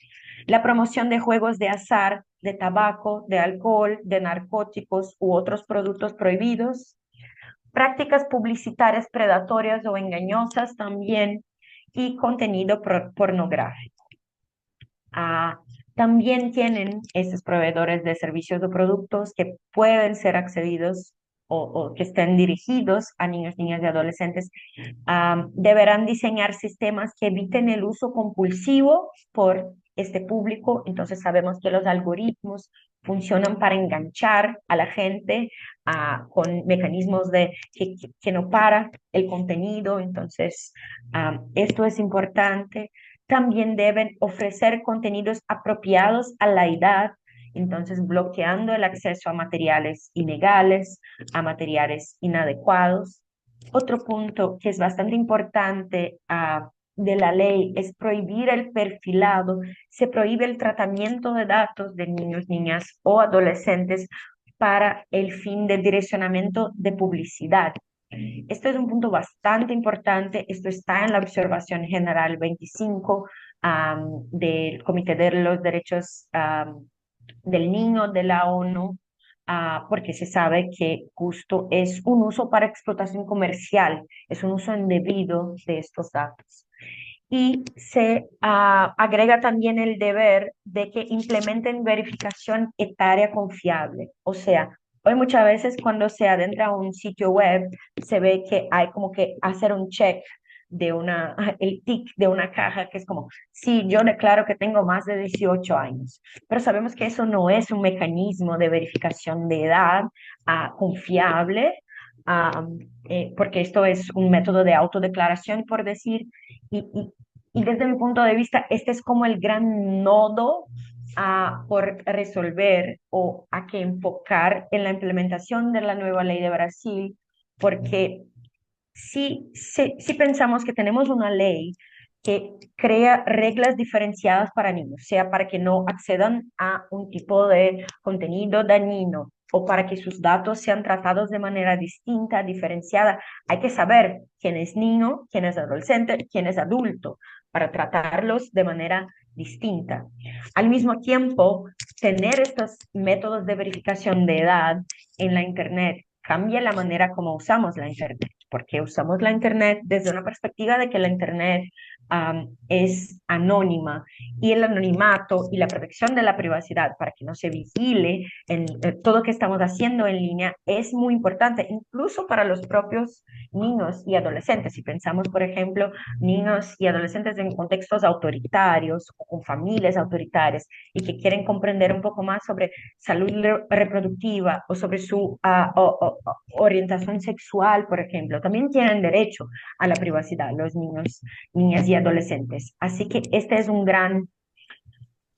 la promoción de juegos de azar, de tabaco, de alcohol, de narcóticos u otros productos prohibidos, prácticas publicitarias predatorias o engañosas también y contenido pornográfico. También tienen estos proveedores de servicios o productos que pueden ser accedidos o que estén dirigidos a niños, niñas y adolescentes, deberán diseñar sistemas que eviten el uso compulsivo por este público. Entonces sabemos que los algoritmos funcionan para enganchar a la gente con mecanismos que no para el contenido. Entonces, esto es importante. También deben ofrecer contenidos apropiados a la edad, entonces bloqueando el acceso a materiales ilegales, a materiales inadecuados. Otro punto que es bastante importante de la ley es prohibir el perfilado. Se prohíbe el tratamiento de datos de niños, niñas o adolescentes para el fin de direccionamiento de publicidad. Esto es un punto bastante importante. Esto está en la observación general 25 del Comité de los Derechos del Niño de la ONU, porque se sabe que justo es un uso para explotación comercial, es un uso indebido de estos datos. Y se agrega también el deber de que implementen verificación etaria confiable. O sea, hoy muchas veces cuando se adentra a un sitio web, se ve que hay como que hacer un check el tic de una caja que es como, sí, yo declaro que tengo más de 18 años, pero sabemos que eso no es un mecanismo de verificación de edad confiable, porque esto es un método de autodeclaración, por decir, y desde mi punto de vista, este es como el gran nodo por resolver o a que enfocar en la implementación de la nueva ley de Brasil, porque si pensamos que tenemos una ley que crea reglas diferenciadas para niños, sea para que no accedan a un tipo de contenido dañino o para que sus datos sean tratados de manera distinta, diferenciada, hay que saber quién es niño, quién es adolescente, quién es adulto, para tratarlos de manera distinta. Al mismo tiempo, tener estos métodos de verificación de edad en la Internet cambia la manera como usamos la Internet. porque usamos la Internet desde una perspectiva de que la Internet es anónima y el anonimato y la protección de la privacidad para que no se vigile en todo lo que estamos haciendo en línea es muy importante, incluso para los propios niños y adolescentes. Si pensamos, por ejemplo, niños y adolescentes en contextos autoritarios o con familias autoritarias y que quieren comprender un poco más sobre salud reproductiva o sobre su orientación sexual, por ejemplo, también tienen derecho a la privacidad, los niños, niñas y adolescentes. Así que este es un gran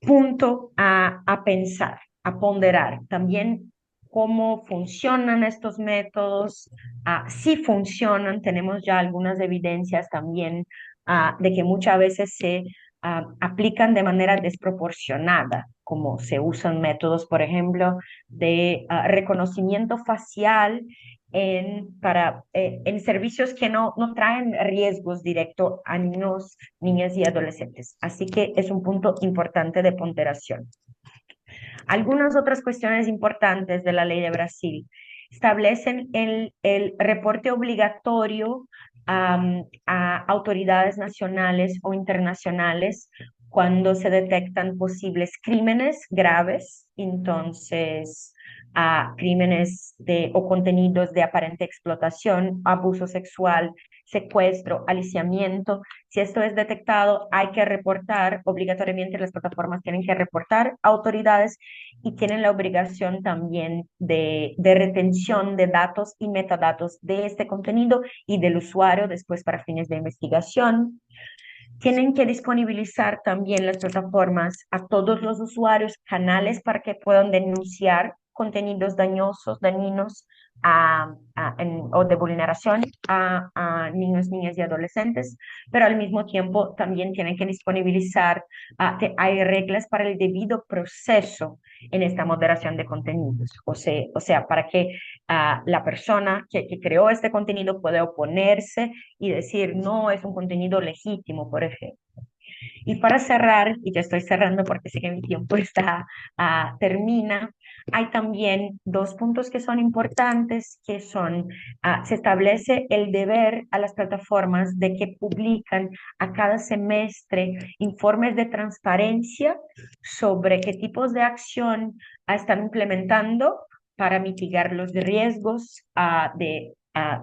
punto a pensar, a ponderar. También cómo funcionan estos métodos, si funcionan, tenemos ya algunas evidencias también de que muchas veces se aplican de manera desproporcionada, como se usan métodos, por ejemplo, de reconocimiento facial en servicios que no traen riesgos directos a niños, niñas y adolescentes. Así que es un punto importante de ponderación. Algunas otras cuestiones importantes de la ley de Brasil establecen el reporte obligatorio a autoridades nacionales o internacionales cuando se detectan posibles crímenes graves, entonces crímenes o contenidos de aparente explotación, abuso sexual, secuestro, aliciamiento. Si esto es detectado, hay que reportar, obligatoriamente las plataformas tienen que reportar a autoridades y tienen la obligación también de retención de datos y metadatos de este contenido y del usuario después para fines de investigación. Tienen que disponibilizar también las plataformas a todos los usuarios canales para que puedan denunciar contenidos dañosos, dañinos o de vulneración a niños, niñas y adolescentes, pero al mismo tiempo también tienen que disponibilizar, hay reglas para el debido proceso en esta moderación de contenidos, o sea para que la persona que creó este contenido pueda oponerse y decir, no, es un contenido legítimo, por ejemplo. Y para cerrar, y ya estoy cerrando porque sé que mi tiempo termina, hay también dos puntos que son importantes, que son, se establece el deber a las plataformas de que publican a cada semestre informes de transparencia sobre qué tipos de acción están implementando para mitigar los riesgos de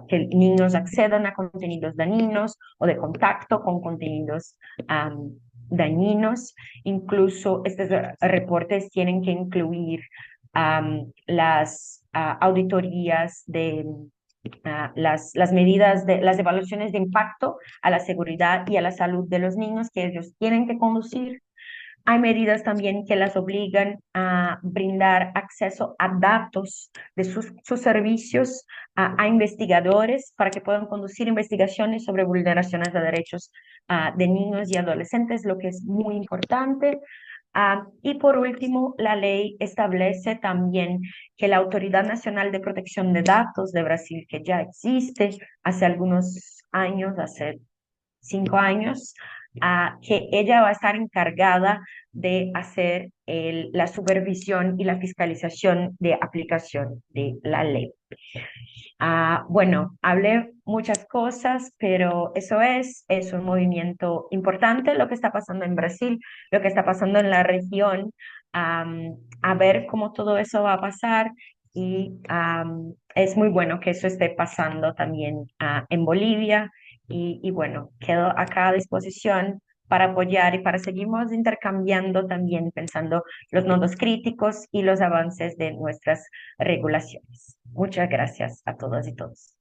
que niños accedan a contenidos dañinos o de contacto con contenidos dañinos. Incluso estos reportes tienen que incluir las auditorías de las medidas de las evaluaciones de impacto a la seguridad y a la salud de los niños que ellos tienen que conducir. Hay medidas también que las obligan a brindar acceso a datos de sus servicios a investigadores para que puedan conducir investigaciones sobre vulneraciones de derechos de niños y adolescentes, lo que es muy importante. Y por último, la ley establece también que la Autoridad Nacional de Protección de Datos de Brasil, que ya existe hace algunos años, hace 5 años, que ella va a estar encargada de hacer la supervisión y la fiscalización de aplicación de la ley. Bueno, hablé muchas cosas, pero es un movimiento importante lo que está pasando en Brasil, lo que está pasando en la región, a ver cómo todo eso va a pasar y es muy bueno que eso esté pasando también en Bolivia y bueno, quedo acá a disposición para apoyar y para seguirnos intercambiando también, pensando los nodos críticos y los avances de nuestras regulaciones. Muchas gracias a todas y todos.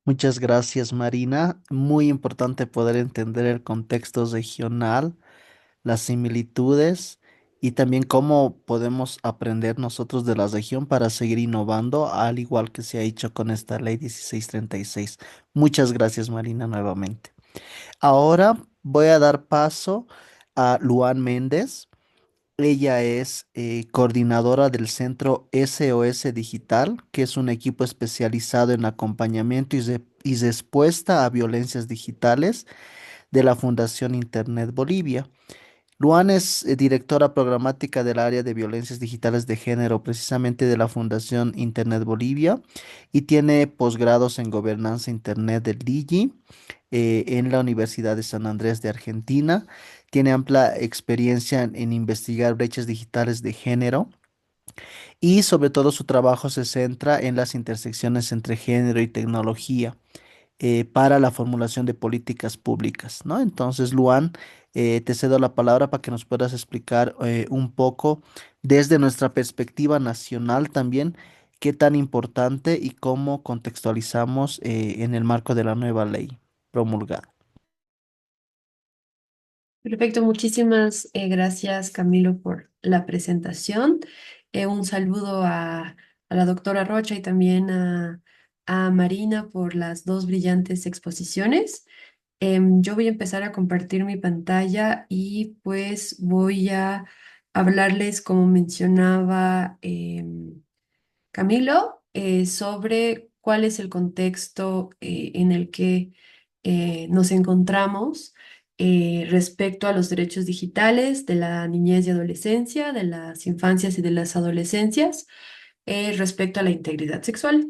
Muchas gracias, Marina. Muy importante poder entender el contexto regional, las similitudes y también cómo podemos aprender nosotros de la región para seguir innovando, al igual que se ha hecho con esta ley 1636. Muchas gracias, Marina, nuevamente. Ahora voy a dar paso a Luan Méndez. Ella es coordinadora del Centro SOS Digital, que es un equipo especializado en acompañamiento y respuesta a violencias digitales de la Fundación Internet Bolivia. Luan es directora programática del área de violencias digitales de género, precisamente de la Fundación Internet Bolivia, y tiene posgrados en gobernanza Internet del Digi en la Universidad de San Andrés de Argentina. Tiene amplia experiencia en investigar brechas digitales de género y sobre todo su trabajo se centra en las intersecciones entre género y tecnología para la formulación de políticas públicas, ¿no? Entonces, Luan, te cedo la palabra para que nos puedas explicar un poco desde nuestra perspectiva nacional también qué tan importante y cómo contextualizamos en el marco de la nueva ley promulgada. Perfecto, muchísimas gracias Camilo por la presentación. Un saludo a la doctora Rocha y también a Marina por las dos brillantes exposiciones. Yo voy a empezar a compartir mi pantalla y pues voy a hablarles, como mencionaba Camilo, sobre cuál es el contexto en el que nos encontramos respecto a los derechos digitales de la niñez y adolescencia, de las infancias y de las adolescencias, respecto a la integridad sexual.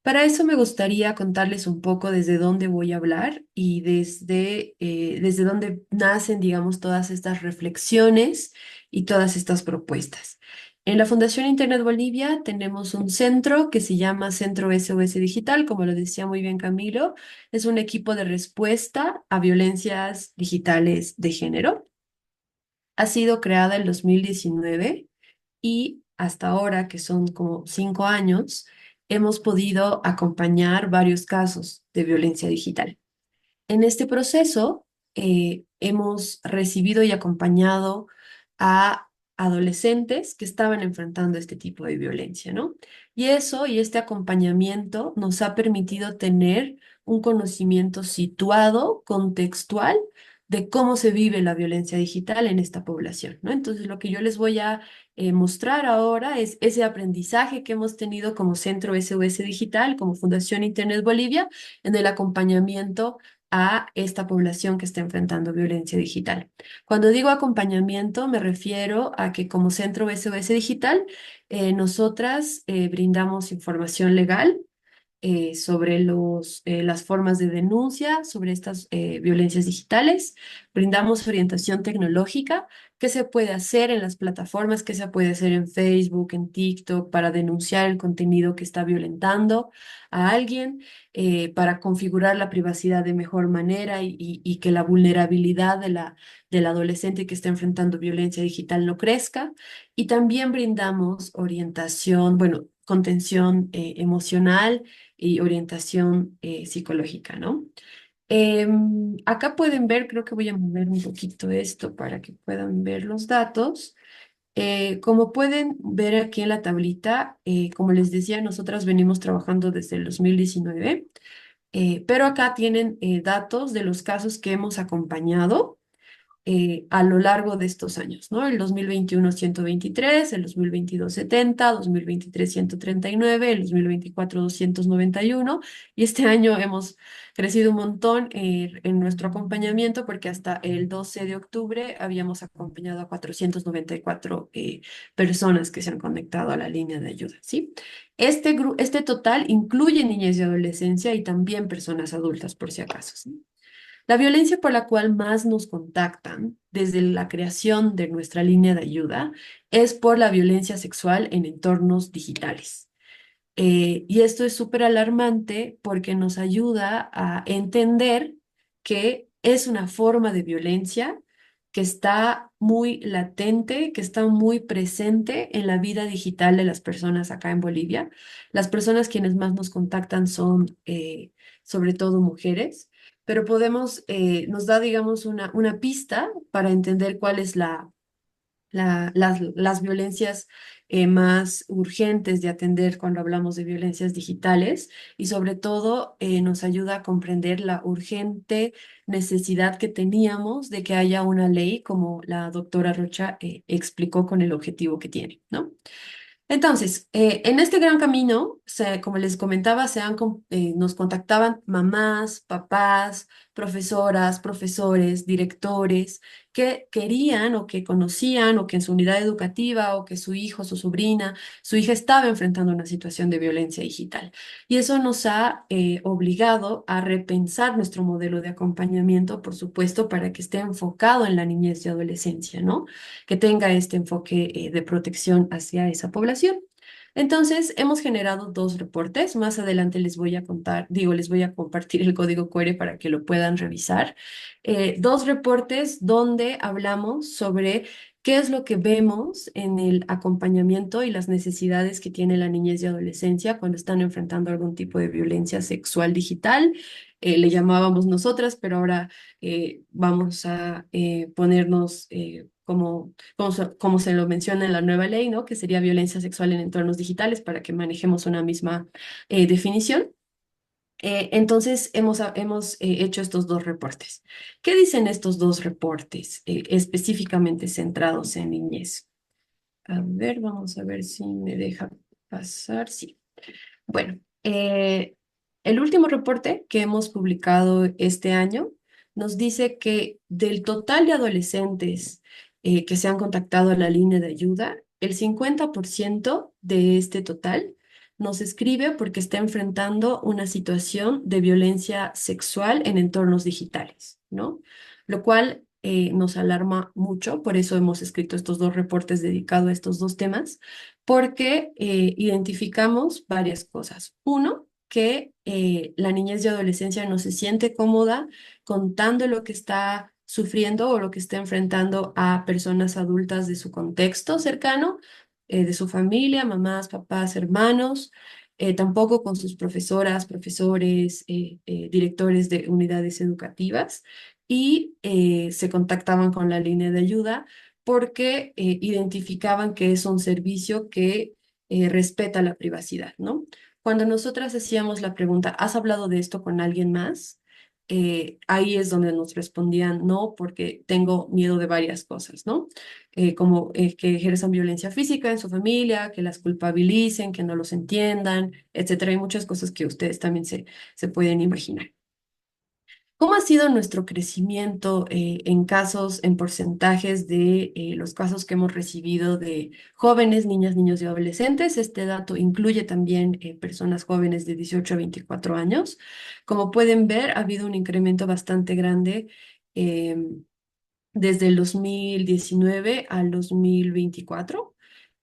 Para eso me gustaría contarles un poco desde dónde voy a hablar y desde dónde nacen, digamos, todas estas reflexiones y todas estas propuestas. En la Fundación Internet Bolivia tenemos un centro que se llama Centro SOS Digital, como lo decía muy bien Camilo, es un equipo de respuesta a violencias digitales de género. Ha sido creada en 2019 y hasta ahora, que son como 5 años, hemos podido acompañar varios casos de violencia digital. En este proceso, hemos recibido y acompañado a adolescentes que estaban enfrentando este tipo de violencia, ¿no? Y eso y este acompañamiento nos ha permitido tener un conocimiento situado, contextual, de cómo se vive la violencia digital en esta población, ¿no? Entonces, lo que yo les voy a mostrar ahora es ese aprendizaje que hemos tenido como Centro SOS Digital, como Fundación Internet Bolivia, en el acompañamiento a esta población que está enfrentando violencia digital. Cuando digo acompañamiento, me refiero a que como Centro SOS Digital, nosotras brindamos información legal sobre las formas de denuncia, sobre estas violencias digitales. Brindamos orientación tecnológica, qué se puede hacer en las plataformas, qué se puede hacer en Facebook, en TikTok, para denunciar el contenido que está violentando a alguien, para configurar la privacidad de mejor manera y que la vulnerabilidad del adolescente que está enfrentando violencia digital no crezca. Y también brindamos orientación, bueno, contención emocional y orientación psicológica, ¿no? Acá pueden ver, creo que voy a mover un poquito esto para que puedan ver los datos. Como pueden ver aquí en la tablita, como les decía, nosotras venimos trabajando desde el 2019, pero acá tienen datos de los casos que hemos acompañado a lo largo de estos años, ¿no? El 2021 123, el 2022 70, 2023 139, el 2024 291 y este año hemos crecido un montón en nuestro acompañamiento porque hasta el 12 de octubre habíamos acompañado a 494 personas que se han conectado a la línea de ayuda, ¿sí? Este total incluye niñez y adolescencia y también personas adultas, por si acaso, ¿sí? La violencia por la cual más nos contactan desde la creación de nuestra línea de ayuda es por la violencia sexual en entornos digitales. Y esto es súper alarmante porque nos ayuda a entender que es una forma de violencia que está muy latente, que está muy presente en la vida digital de las personas acá en Bolivia. Las personas quienes más nos contactan son sobre todo mujeres, pero nos da, digamos, una pista para entender cuál es las violencias más urgentes de atender cuando hablamos de violencias digitales y sobre todo nos ayuda a comprender la urgente necesidad que teníamos de que haya una ley como la doctora Rocha explicó con el objetivo que tiene, ¿no? Entonces, en este gran camino como les comentaba, nos contactaban mamás, papás, profesoras, profesores, directores que querían o que conocían o que en su unidad educativa o que su hijo, su sobrina, su hija estaba enfrentando una situación de violencia digital. Y eso nos ha obligado a repensar nuestro modelo de acompañamiento, por supuesto, para que esté enfocado en la niñez y adolescencia, ¿no? Que tenga este enfoque de protección hacia esa población. Entonces, hemos generado dos reportes. Más adelante les voy a contar, digo, les voy a compartir el código QR para que lo puedan revisar. Dos reportes donde hablamos sobre qué es lo que vemos en el acompañamiento y las necesidades que tiene la niñez y adolescencia cuando están enfrentando algún tipo de violencia sexual digital. Le llamábamos nosotras, pero ahora vamos a ponernos como se lo menciona en la nueva ley, ¿no? Que sería violencia sexual en entornos digitales para que manejemos una misma definición. Entonces, hemos hecho estos dos reportes. ¿Qué dicen estos dos reportes específicamente centrados en niñez? A ver, vamos a ver si me deja pasar. Sí. Bueno, el último reporte que hemos publicado este año nos dice que del total de adolescentes que se han contactado a la línea de ayuda, el 50% de este total nos escribe porque está enfrentando una situación de violencia sexual en entornos digitales, ¿no? Lo cual nos alarma mucho, por eso hemos escrito estos dos reportes dedicados a estos dos temas porque identificamos varias cosas. Uno, que la niñez y adolescencia no se siente cómoda contando lo que está sufriendo o lo que está enfrentando a personas adultas de su contexto cercano, de su familia, mamás, papás, hermanos, tampoco con sus profesoras, profesores, directores de unidades educativas y se contactaban con la línea de ayuda porque identificaban que es un servicio que respeta la privacidad, ¿no? Cuando nosotras hacíamos la pregunta, ¿has hablado de esto con alguien más? Ahí es donde nos respondían, no, porque tengo miedo de varias cosas, ¿no? Como que ejerzan violencia física en su familia, que las culpabilicen, que no los entiendan, etcétera. Hay muchas cosas que ustedes también se pueden imaginar. ¿Cómo ha sido nuestro crecimiento en casos, en porcentajes de los casos que hemos recibido de jóvenes, niñas, niños y adolescentes? Este dato incluye también personas jóvenes de 18 a 24 años. Como pueden ver, ha habido un incremento bastante grande desde el 2019 al 2024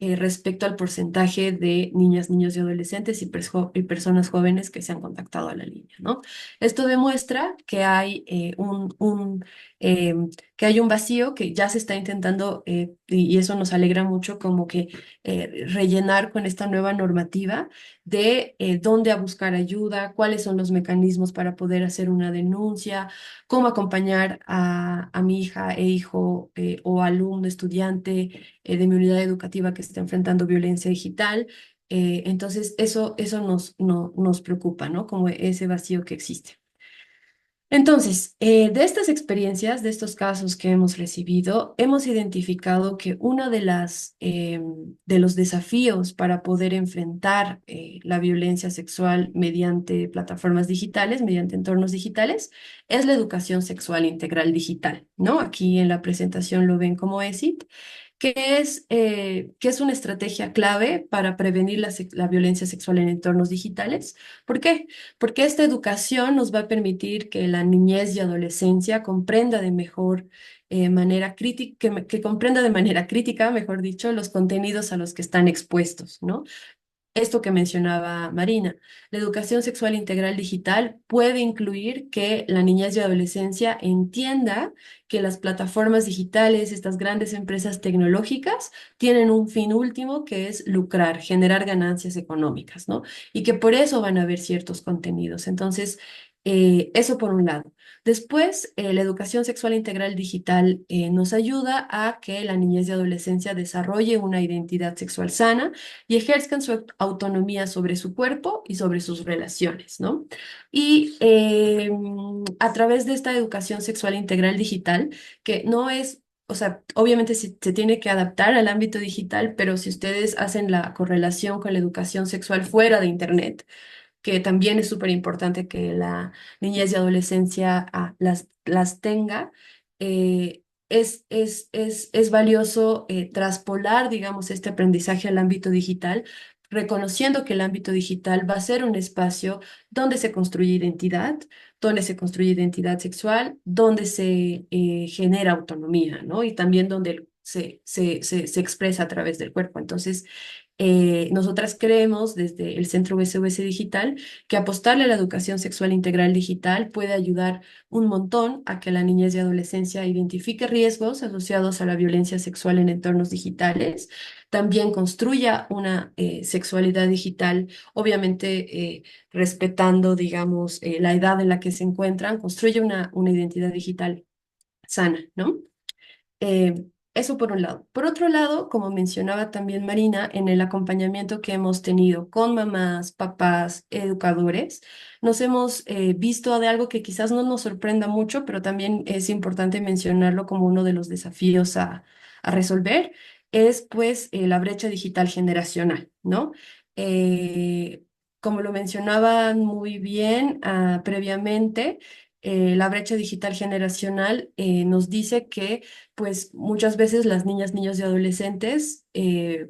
respecto al porcentaje de niñas, niños y adolescentes y personas jóvenes que se han contactado a la línea, ¿no? Esto demuestra que hay eh, que hay un vacío que ya se está intentando, y eso nos alegra mucho, como que rellenar con esta nueva normativa de dónde a buscar ayuda, cuáles son los mecanismos para poder hacer una denuncia, cómo acompañar a mi hija e hijo o alumno, estudiante de mi unidad educativa que está enfrentando violencia digital. Entonces, eso nos preocupa, ¿no? Como ese vacío que existe. Entonces, de estas experiencias, de estos casos que hemos recibido, hemos identificado que uno de los desafíos para poder enfrentar la violencia sexual mediante plataformas digitales, mediante entornos digitales, es la educación sexual integral digital, ¿no? Aquí en la presentación lo ven como ESIT, que es una estrategia clave para prevenir la violencia sexual en entornos digitales. ¿Por qué? Porque esta educación nos va a permitir que la niñez y adolescencia comprenda de mejor manera crítica, que comprenda de manera crítica, mejor dicho, los contenidos a los que están expuestos, ¿no? Esto que mencionaba Marina, la educación sexual integral digital puede incluir que la niñez y adolescencia entienda que las plataformas digitales, estas grandes empresas tecnológicas, tienen un fin último que es lucrar, generar ganancias económicas, ¿no? Y que por eso van a haber ciertos contenidos. Entonces, eso por un lado. Después, la educación sexual integral digital nos ayuda a que la niñez y adolescencia desarrolle una identidad sexual sana y ejerzan su autonomía sobre su cuerpo y sobre sus relaciones, ¿no? Y a través de esta educación sexual integral digital, que no es o sea, obviamente se tiene que adaptar al ámbito digital, pero si ustedes hacen la correlación con la educación sexual fuera de Internet, que también es súper importante que la niñez y adolescencia las tenga. Es valioso traspolar, digamos, este aprendizaje al ámbito digital, reconociendo que el ámbito digital va a ser un espacio donde se construye identidad sexual, donde se genera autonomía, ¿no? Y también donde se expresa a través del cuerpo. Entonces, nosotras creemos desde el Centro SOS Digital que apostarle a la educación sexual integral digital puede ayudar un montón a que la niñez y adolescencia identifique riesgos asociados a la violencia sexual en entornos digitales, también construya una sexualidad digital, obviamente respetando, digamos, la edad en la que se encuentran, construye una identidad digital sana, ¿no? Eh, Eso por un lado. Por otro lado, como mencionaba también Marina, en el acompañamiento que hemos tenido con mamás, papás, educadores, nos hemos visto de algo que quizás no nos sorprenda mucho, pero también es importante mencionarlo como uno de los desafíos a resolver, es pues la brecha digital generacional, ¿no? Eh, Como lo mencionaban muy bien previamente, la brecha digital generacional nos dice que pues muchas veces las niñas, niños y adolescentes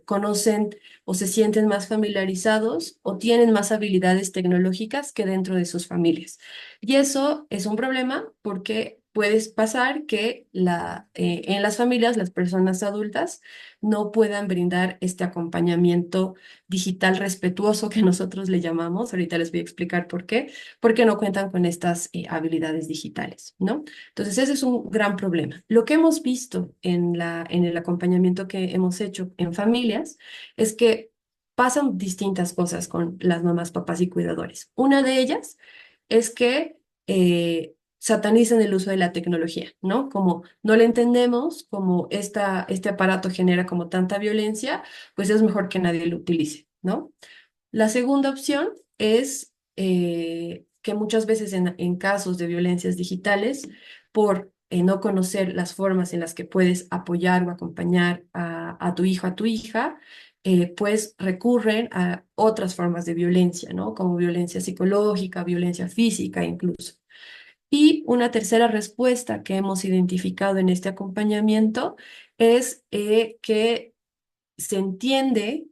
conocen o se sienten más familiarizados o tienen más habilidades tecnológicas que dentro de sus familias. Y eso es un problema porque puede pasar que en las familias las personas adultas no puedan brindar este acompañamiento digital respetuoso que nosotros le llamamos. Ahorita les voy a explicar por qué, porque no cuentan con estas habilidades digitales, ¿no? Entonces, ese es un gran problema. Lo que hemos visto en el acompañamiento que hemos hecho en familias es que pasan distintas cosas con las mamás, papás y cuidadores. Una de ellas es que satanizan el uso de la tecnología, ¿no? Como no le entendemos, como este aparato genera como tanta violencia, pues es mejor que nadie lo utilice, ¿no? La segunda opción es que muchas veces en casos de violencias digitales, por no conocer las formas en las que puedes apoyar o acompañar a tu hijo, a tu hija, pues recurren a otras formas de violencia, ¿no? Como violencia psicológica, violencia física incluso. Y una tercera respuesta que hemos identificado en este acompañamiento es que se entiende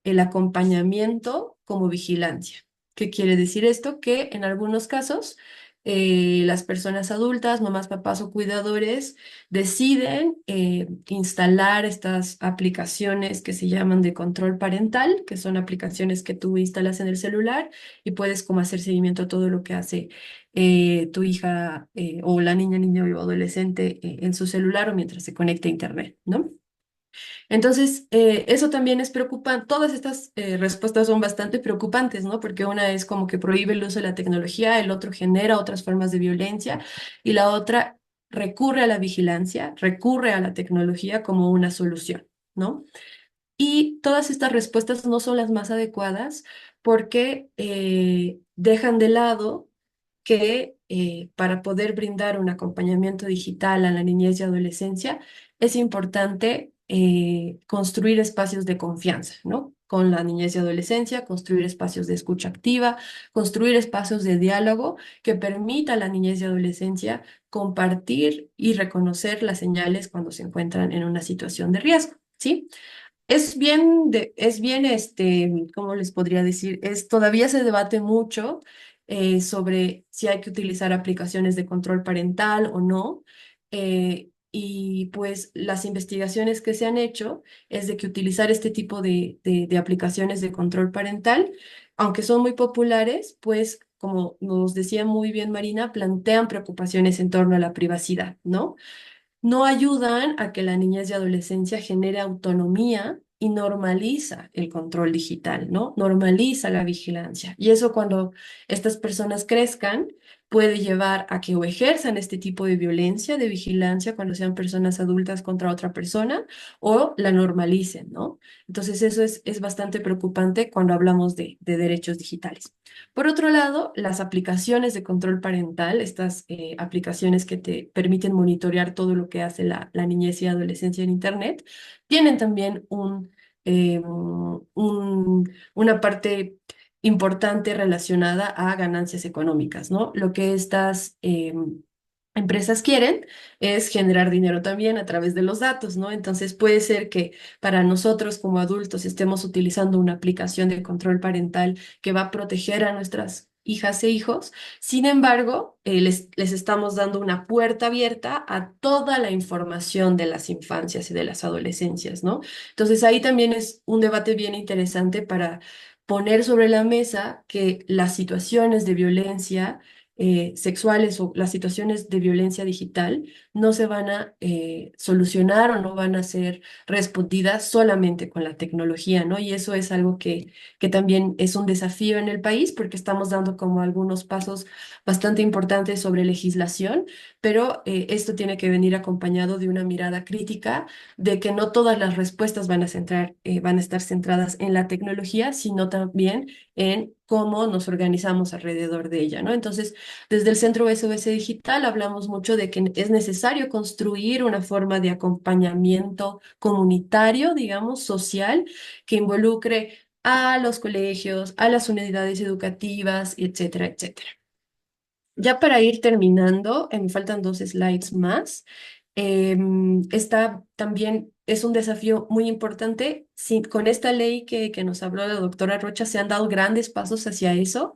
el acompañamiento como vigilancia. ¿Qué quiere decir esto? Que en algunos casos las personas adultas, mamás, papás o cuidadores deciden instalar estas aplicaciones que se llaman de control parental, que son aplicaciones que tú instalas en el celular y puedes como hacer seguimiento a todo lo que hace tu hija o la niña, niño o adolescente en su celular o mientras se conecta a internet, ¿no? Entonces, eso también es preocupante. Todas estas respuestas son bastante preocupantes, ¿no? Porque una es como que prohíbe el uso de la tecnología, el otro genera otras formas de violencia y la otra recurre a la vigilancia, recurre a la tecnología como una solución, ¿no? Y todas estas respuestas no son las más adecuadas porque dejan de lado que para poder brindar un acompañamiento digital a la niñez y adolescencia es importante construir espacios de confianza, ¿no? Con la niñez y adolescencia, construir espacios de escucha activa, construir espacios de diálogo que permita a la niñez y adolescencia compartir y reconocer las señales cuando se encuentran en una situación de riesgo, ¿sí? ¿Cómo les podría decir? Todavía se debate mucho sobre si hay que utilizar aplicaciones de control parental o no. Y pues las investigaciones que se han hecho es de que utilizar este tipo de aplicaciones de control parental, aunque son muy populares, pues como nos decía muy bien Marina, plantean preocupaciones en torno a la privacidad, ¿no? No ayudan a que la niñez y adolescencia genere autonomía y normaliza el control digital, ¿no? Normaliza la vigilancia. Y eso cuando estas personas crezcan, puede llevar a que o ejerzan este tipo de violencia, de vigilancia, cuando sean personas adultas contra otra persona, o la normalicen, ¿no? Entonces eso es bastante preocupante cuando hablamos de derechos digitales. Por otro lado, las aplicaciones de control parental, estas aplicaciones que te permiten monitorear todo lo que hace la niñez y adolescencia en Internet, tienen también una parte importante relacionada a ganancias económicas, ¿no? Lo que estas empresas quieren es generar dinero también a través de los datos, ¿no? Entonces puede ser que para nosotros como adultos estemos utilizando una aplicación de control parental que va a proteger a nuestras hijas e hijos. Sin embargo, les estamos dando una puerta abierta a toda la información de las infancias y de las adolescencias, ¿no? Entonces ahí también es un debate bien interesante para poner sobre la mesa que las situaciones de violencia sexuales o las situaciones de violencia digital no se van a solucionar o no van a ser respondidas solamente con la tecnología, ¿no? Y eso es algo que también es un desafío en el país porque estamos dando como algunos pasos bastante importantes sobre legislación, pero esto tiene que venir acompañado de una mirada crítica de que no todas las respuestas van a estar centradas en la tecnología, sino también en cómo nos organizamos alrededor de ella, ¿no? Entonces, desde el Centro SOS Digital hablamos mucho de que es necesario construir una forma de acompañamiento comunitario, digamos, social, que involucre a los colegios, a las unidades educativas, etcétera, etcétera. Ya para ir terminando, me faltan dos slides más. Esta también es un desafío muy importante. Sí, con esta ley que nos habló la doctora Rocha se han dado grandes pasos hacia eso,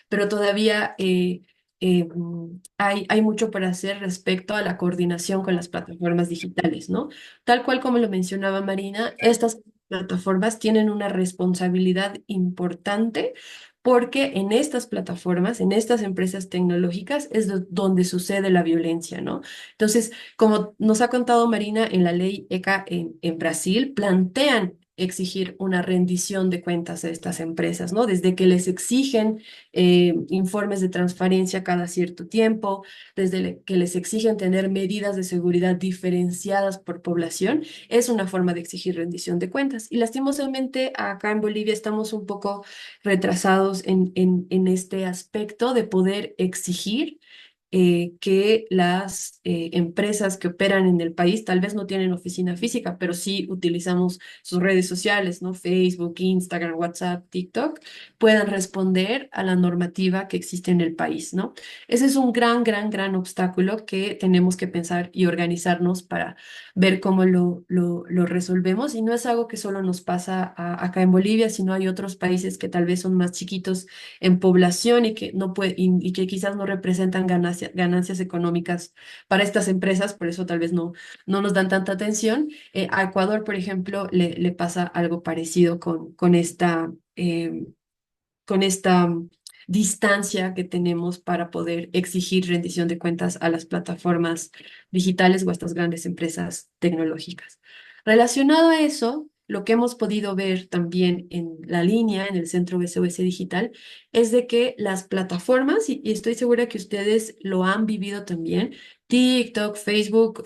pero todavía hay mucho por hacer respecto a la coordinación con las plataformas digitales, ¿no? Tal cual como lo mencionaba Marina, estas plataformas tienen una responsabilidad importante porque en estas plataformas, en estas empresas tecnológicas, es donde sucede la violencia, ¿no? Entonces, como nos ha contado Marina, en la ley ECA en Brasil, plantean exigir una rendición de cuentas a estas empresas, ¿no? Desde que les exigen informes de transparencia cada cierto tiempo, desde que les exigen tener medidas de seguridad diferenciadas por población, es una forma de exigir rendición de cuentas. Y lastimosamente acá en Bolivia estamos un poco retrasados en este aspecto de poder exigir que las empresas que operan en el país tal vez no tienen oficina física, pero sí utilizamos sus redes sociales, ¿no? Facebook, Instagram, WhatsApp, TikTok, puedan responder a la normativa que existe en el país, ¿no? Ese es un gran, gran, gran obstáculo que tenemos que pensar y organizarnos para ver cómo lo resolvemos. Y no es algo que solo nos pasa acá en Bolivia, sino hay otros países que tal vez son más chiquitos en población y que no y que quizás no representan ganancias económicas para estas empresas, por eso tal vez no nos dan tanta atención. A Ecuador, por ejemplo, le pasa algo parecido con esta distancia que tenemos para poder exigir rendición de cuentas a las plataformas digitales o a estas grandes empresas tecnológicas. Relacionado a eso, lo que hemos podido ver también en la línea, en el Centro SOS Digital, es de que las plataformas, y estoy segura que ustedes lo han vivido también, TikTok, Facebook,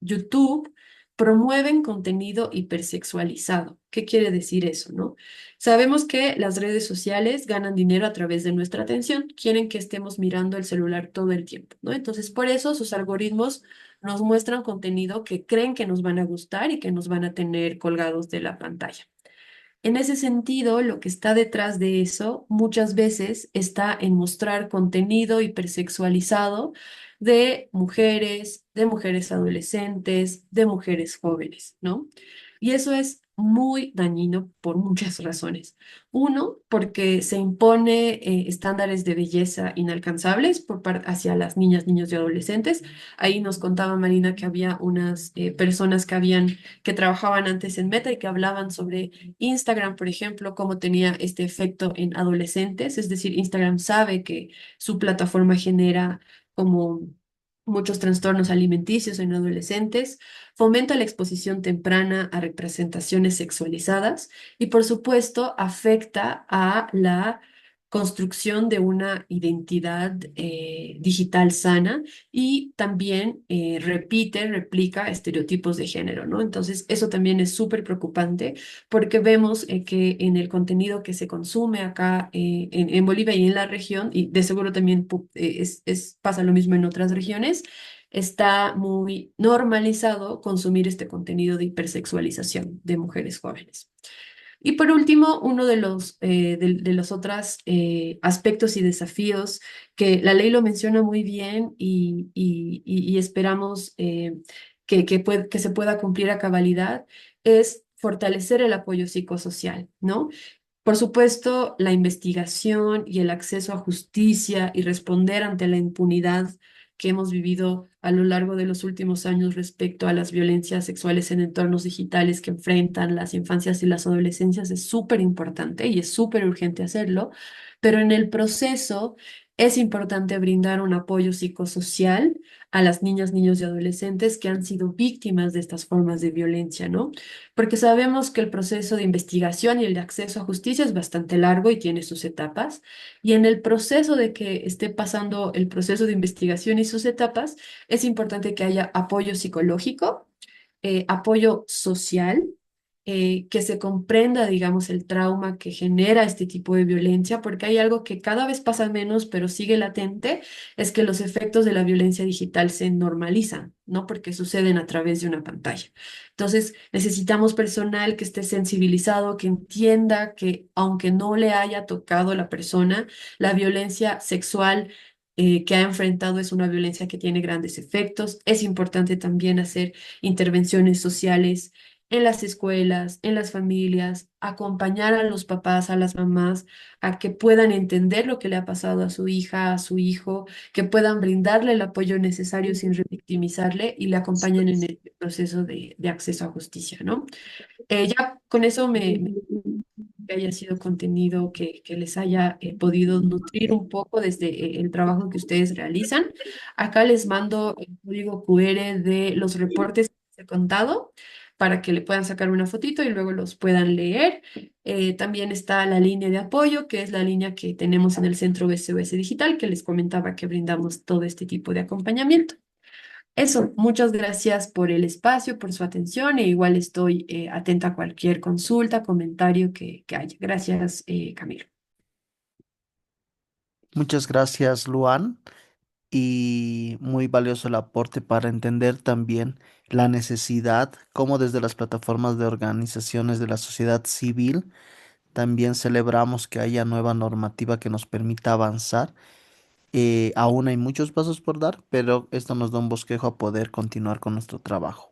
YouTube, promueven contenido hipersexualizado. ¿Qué quiere decir eso, no? Sabemos que las redes sociales ganan dinero a través de nuestra atención, quieren que estemos mirando el celular todo el tiempo, ¿no? Entonces, por eso sus algoritmos nos muestran contenido que creen que nos van a gustar y que nos van a tener colgados de la pantalla. En ese sentido, lo que está detrás de eso muchas veces está en mostrar contenido hipersexualizado de mujeres adolescentes, de mujeres jóvenes, ¿no? Y eso es muy dañino por muchas razones. Uno, porque se impone estándares de belleza inalcanzables hacia las niñas, niños y adolescentes. Ahí nos contaba Marina que había unas personas que trabajaban antes en Meta y que hablaban sobre Instagram, por ejemplo, cómo tenía este efecto en adolescentes, es decir, Instagram sabe que su plataforma genera como muchos trastornos alimenticios en adolescentes, fomenta la exposición temprana a representaciones sexualizadas y, por supuesto, afecta a la construcción de una identidad digital sana y también replica estereotipos de género, ¿no? Entonces, eso también es súper preocupante porque vemos que en el contenido que se consume acá en Bolivia y en la región, y de seguro también pasa lo mismo en otras regiones, está muy normalizado consumir este contenido de hipersexualización de mujeres jóvenes. Y por último, uno de los otros aspectos y desafíos que la ley lo menciona muy bien y esperamos que se pueda cumplir a cabalidad es fortalecer el apoyo psicosocial, ¿no? Por supuesto, la investigación y el acceso a justicia y responder ante la impunidad que hemos vivido a lo largo de los últimos años respecto a las violencias sexuales en entornos digitales que enfrentan las infancias y las adolescencias es súper importante y es súper urgente hacerlo, pero en el proceso es importante brindar un apoyo psicosocial a las niñas, niños y adolescentes que han sido víctimas de estas formas de violencia, ¿no? Porque sabemos que el proceso de investigación y el de acceso a justicia es bastante largo y tiene sus etapas. Y en el proceso de que esté pasando el proceso de investigación y sus etapas, es importante que haya apoyo psicológico, apoyo social, que se comprenda, digamos, el trauma que genera este tipo de violencia, porque hay algo que cada vez pasa menos, pero sigue latente, es que los efectos de la violencia digital se normalizan, ¿no? Porque suceden a través de una pantalla. Entonces, necesitamos personal que esté sensibilizado, que entienda que aunque no le haya tocado a la persona, la violencia sexual que ha enfrentado es una violencia que tiene grandes efectos. Es importante también hacer intervenciones sociales en las escuelas, en las familias, acompañar a los papás, a las mamás, a que puedan entender lo que le ha pasado a su hija, a su hijo, que puedan brindarle el apoyo necesario sin revictimizarle y le acompañen en el proceso de acceso a justicia, ¿no? Ya con eso que haya sido contenido que les haya podido nutrir un poco desde el trabajo que ustedes realizan. Acá les mando el código QR de los reportes que les he contado para que le puedan sacar una fotito y luego los puedan leer. También está la línea de apoyo, que es la línea que tenemos en el Centro SOS Digital, que les comentaba que brindamos todo este tipo de acompañamiento. Eso, muchas gracias por el espacio, por su atención e igual estoy atenta a cualquier consulta, comentario que haya. Gracias, Camilo. Muchas gracias, Luan, y muy valioso el aporte para entender también la necesidad, cómo desde las plataformas de organizaciones de la sociedad civil también celebramos que haya nueva normativa que nos permita avanzar. Aún hay muchos pasos por dar, pero esto nos da un bosquejo a poder continuar con nuestro trabajo.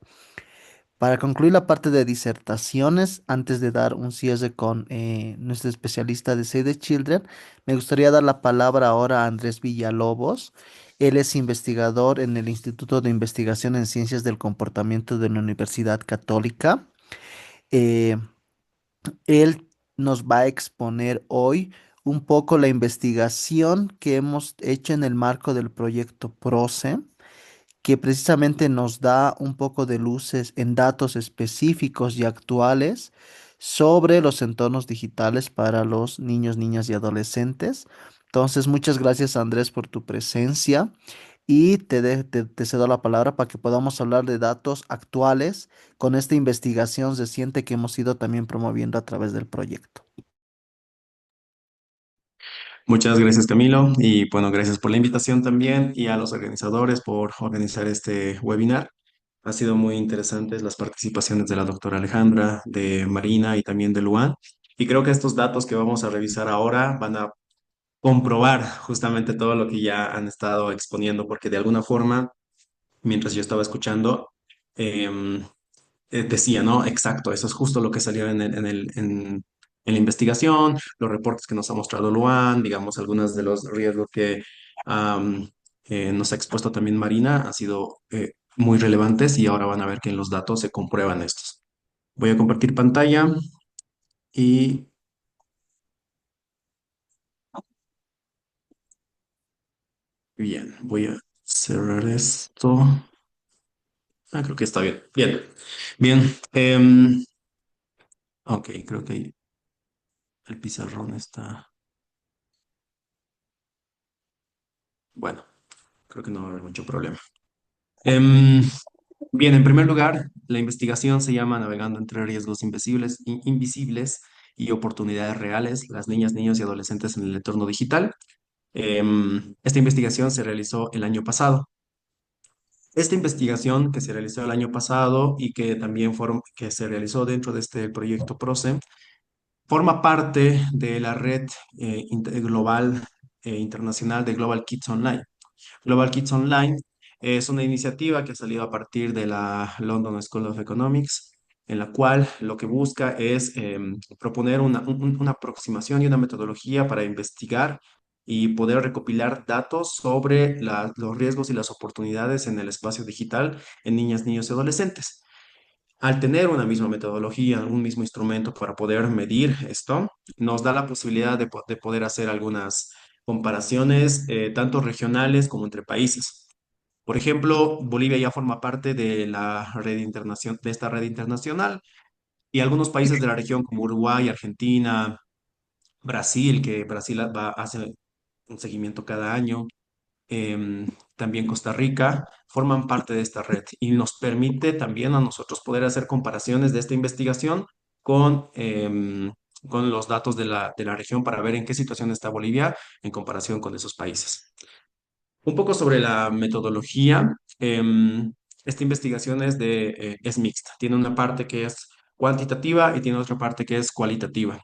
Para concluir la parte de disertaciones, antes de dar un cierre con nuestro especialista de Save the Children, me gustaría dar la palabra ahora a Andrés Villalobos. Él es investigador en el Instituto de Investigación en Ciencias del Comportamiento de la Universidad Católica. Eh, Él nos va a exponer hoy un poco la investigación que hemos hecho en el marco del proyecto PROCE, que precisamente nos da un poco de luces en datos específicos y actuales sobre los entornos digitales para los niños, niñas y adolescentes. Entonces, muchas gracias, Andrés, por tu presencia y te cedo la palabra para que podamos hablar de datos actuales con esta investigación reciente que hemos ido también promoviendo a través del proyecto. Muchas gracias, Camilo, y bueno, gracias por la invitación también y a los organizadores por organizar este webinar. Ha sido muy interesantes las participaciones de la doctora Alejandra, de Marina y también de Luan. Y creo que estos datos que vamos a revisar ahora van a comprobar justamente todo lo que ya han estado exponiendo, porque de alguna forma, mientras yo estaba escuchando, em, decía, ¿no? Exacto, eso es justo lo que salió en la investigación, los reportes que nos ha mostrado Luan, digamos, algunos de los riesgos que am, nos ha expuesto también Marina han sido muy relevantes y ahora van a ver que en los datos se comprueban estos. Voy a compartir pantalla y bien, voy a cerrar esto. Ah, creo que está bien. Bien, bien. Ok, creo que el pizarrón está. Bueno, creo que no va a haber mucho problema. Em, Bien, en primer lugar, la investigación se llama Navegando entre riesgos invisibles y oportunidades reales, las niñas, niños y adolescentes en el entorno digital. Esta investigación se realizó el año pasado. Esta investigación que se realizó el año pasado y que también que se realizó dentro de este proyecto PROCE, forma parte de la red global internacional de Global Kids Online. Global Kids Online es una iniciativa que ha salido a partir de la London School of Economics, en la cual lo que busca es proponer una aproximación y una metodología para investigar y poder recopilar datos sobre los riesgos y las oportunidades en el espacio digital en niñas, niños y adolescentes. Al tener una misma metodología, un mismo instrumento para poder medir esto, nos da la posibilidad de poder hacer algunas comparaciones, tanto regionales como entre países. Por ejemplo, Bolivia ya forma parte de de esta red internacional y algunos países de la región como Uruguay, Argentina, Brasil, que Brasil hace un seguimiento cada año, em, también Costa Rica, forman parte de esta red y nos permite también a nosotros poder hacer comparaciones de esta investigación con, con los datos de la región para ver en qué situación está Bolivia en comparación con esos países. Un poco sobre la metodología. Esta investigación es mixta. Tiene una parte que es cuantitativa y tiene otra parte que es cualitativa.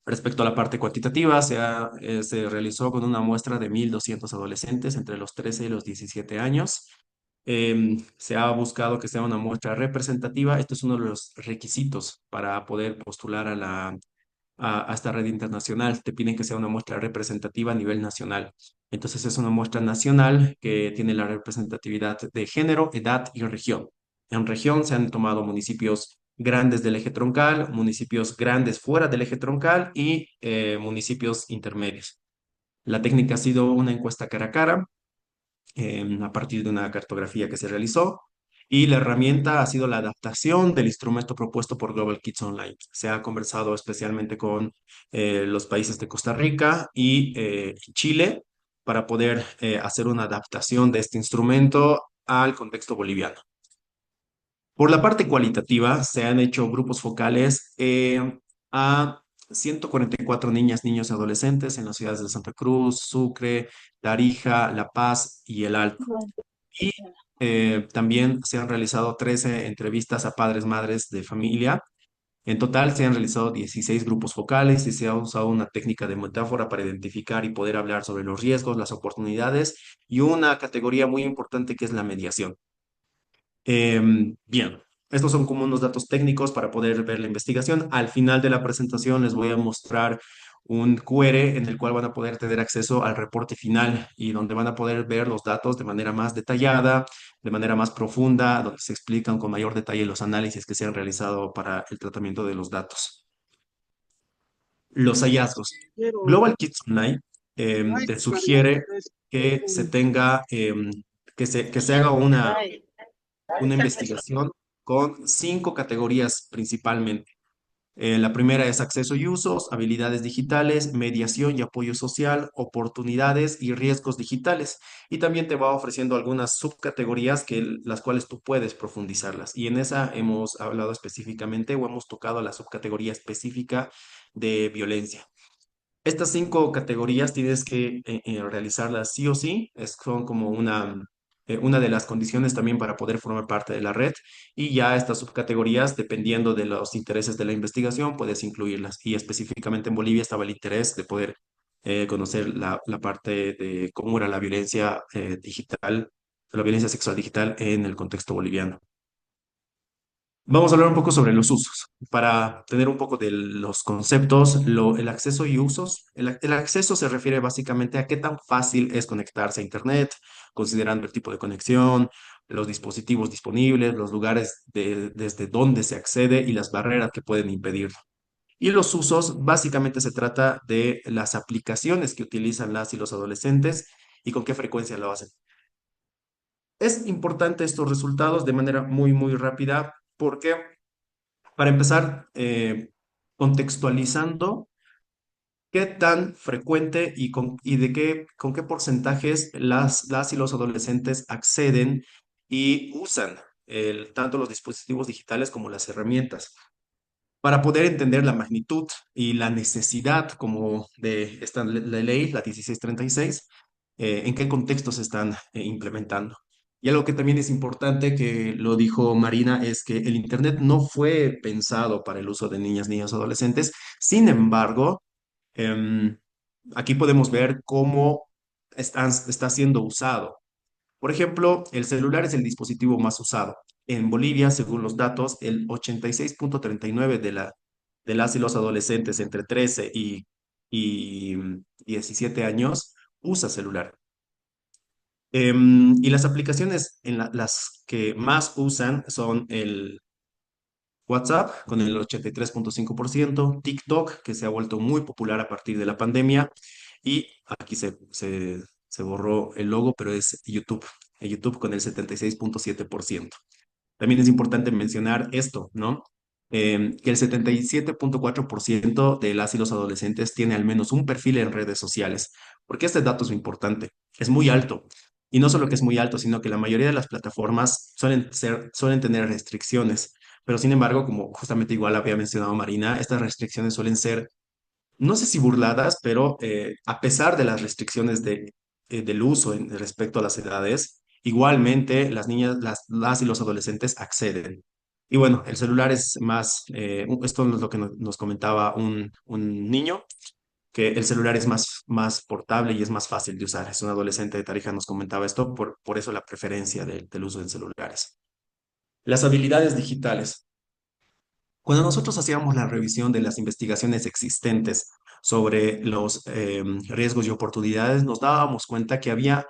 Respecto a la parte cuantitativa, se realizó con una muestra de 1.200 adolescentes entre los 13 y los 17 años. Se ha buscado que sea una muestra representativa. Esto es uno de los requisitos para poder postular a esta red internacional. Te piden que sea una muestra representativa a nivel nacional. Entonces es una muestra nacional que tiene la representatividad de género, edad y región. En región se han tomado municipios grandes del eje troncal, municipios grandes fuera del eje troncal y municipios intermedios. La técnica ha sido una encuesta cara a cara a partir de una cartografía que se realizó. Y la herramienta ha sido la adaptación del instrumento propuesto por Global Kids Online. Se ha conversado especialmente con los países de Costa Rica y Chile para poder hacer una adaptación de este instrumento al contexto boliviano. Por la parte cualitativa, se han hecho grupos focales a 144 niñas, niños y adolescentes en las ciudades de Santa Cruz, Sucre, Tarija, La Paz y El Alto. Y también se han realizado 13 entrevistas a padres, madres de familia. En total se han realizado 16 grupos focales y se ha usado una técnica de metáfora para identificar y poder hablar sobre los riesgos, las oportunidades y una categoría muy importante que es la mediación. Bien, estos son como unos datos técnicos para poder ver la investigación. Al final de la presentación les voy a mostrar un QR en el cual van a poder tener acceso al reporte final y donde van a poder ver los datos de manera más detallada, de manera más profunda, donde se explican con mayor detalle los análisis que se han realizado para el tratamiento de los datos. Los hallazgos. Global Kids Online te sugiere que se tenga, que se haga una investigación con 5 categorías principalmente. La primera es acceso y usos, habilidades digitales, mediación y apoyo social, oportunidades y riesgos digitales. Y también te va ofreciendo algunas subcategorías las cuales tú puedes profundizarlas. Y en esa hemos hablado específicamente o hemos tocado la subcategoría específica de violencia. Estas 5 categorías tienes que realizarlas sí o sí, son como una de las condiciones también para poder formar parte de la red y ya estas subcategorías, dependiendo de los intereses de la investigación, puedes incluirlas. Y específicamente en Bolivia estaba el interés de poder conocer la parte de cómo era la violencia digital, la violencia sexual digital en el contexto boliviano. Vamos a hablar un poco sobre los usos. Para tener un poco de los conceptos, el acceso y usos. El acceso se refiere básicamente a qué tan fácil es conectarse a Internet, considerando el tipo de conexión, los dispositivos disponibles, los lugares desde donde se accede y las barreras que pueden impedirlo. Y los usos, básicamente se trata de las aplicaciones que utilizan las y los adolescentes y con qué frecuencia lo hacen. Es importante estos resultados de manera muy, muy rápida porque para empezar, contextualizando, ¿qué tan frecuente con qué porcentajes las y los adolescentes acceden y usan tanto los dispositivos digitales como las herramientas? Para poder entender la magnitud y la necesidad como de esta ley, la 1636, en qué contextos se están implementando. Y algo que también es importante, que lo dijo Marina, es que el Internet no fue pensado para el uso de niñas, niños, adolescentes. Sin embargo, em, aquí podemos ver cómo está siendo usado. Por ejemplo, el celular es el dispositivo más usado. En Bolivia, según los datos, el 86,39 de las y los adolescentes entre 13 y 17 años usa celular. Y las aplicaciones las que más usan son el WhatsApp con el 83,5%, TikTok, que se ha vuelto muy popular a partir de la pandemia, y aquí se borró el logo, pero es YouTube, el YouTube con el 76,7%. También es importante mencionar esto, ¿no? Que el 77,4% de las y los adolescentes tiene al menos un perfil en redes sociales, porque este dato es muy importante, es muy alto. Y no solo que es muy alto, sino que la mayoría de las plataformas suelen tener restricciones, pero sin embargo, como justamente igual había mencionado Marina, estas restricciones suelen ser, no sé si burladas, pero a pesar de las restricciones del uso respecto a las edades, igualmente las niñas, las y los adolescentes acceden. Y bueno, el celular es más, esto es lo que nos comentaba un niño, que el celular es más portable y es más fácil de usar. Es un adolescente de Tarija, nos comentaba esto, por eso la preferencia del uso de celulares. Las habilidades digitales. Cuando nosotros hacíamos la revisión de las investigaciones existentes sobre los riesgos y oportunidades, nos dábamos cuenta que había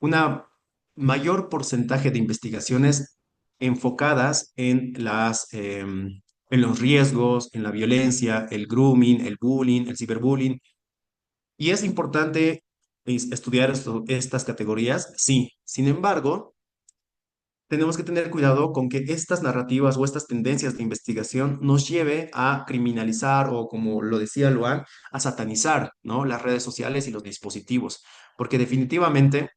una mayor porcentaje de investigaciones enfocadas en los riesgos, en la violencia, el grooming, el bullying, el ciberbullying. Y es importante estudiar estas categorías, sí. Sin embargo, tenemos que tener cuidado con que estas narrativas o estas tendencias de investigación nos lleve a criminalizar o, como lo decía Luan, a satanizar, ¿no? Las redes sociales y los dispositivos, porque definitivamente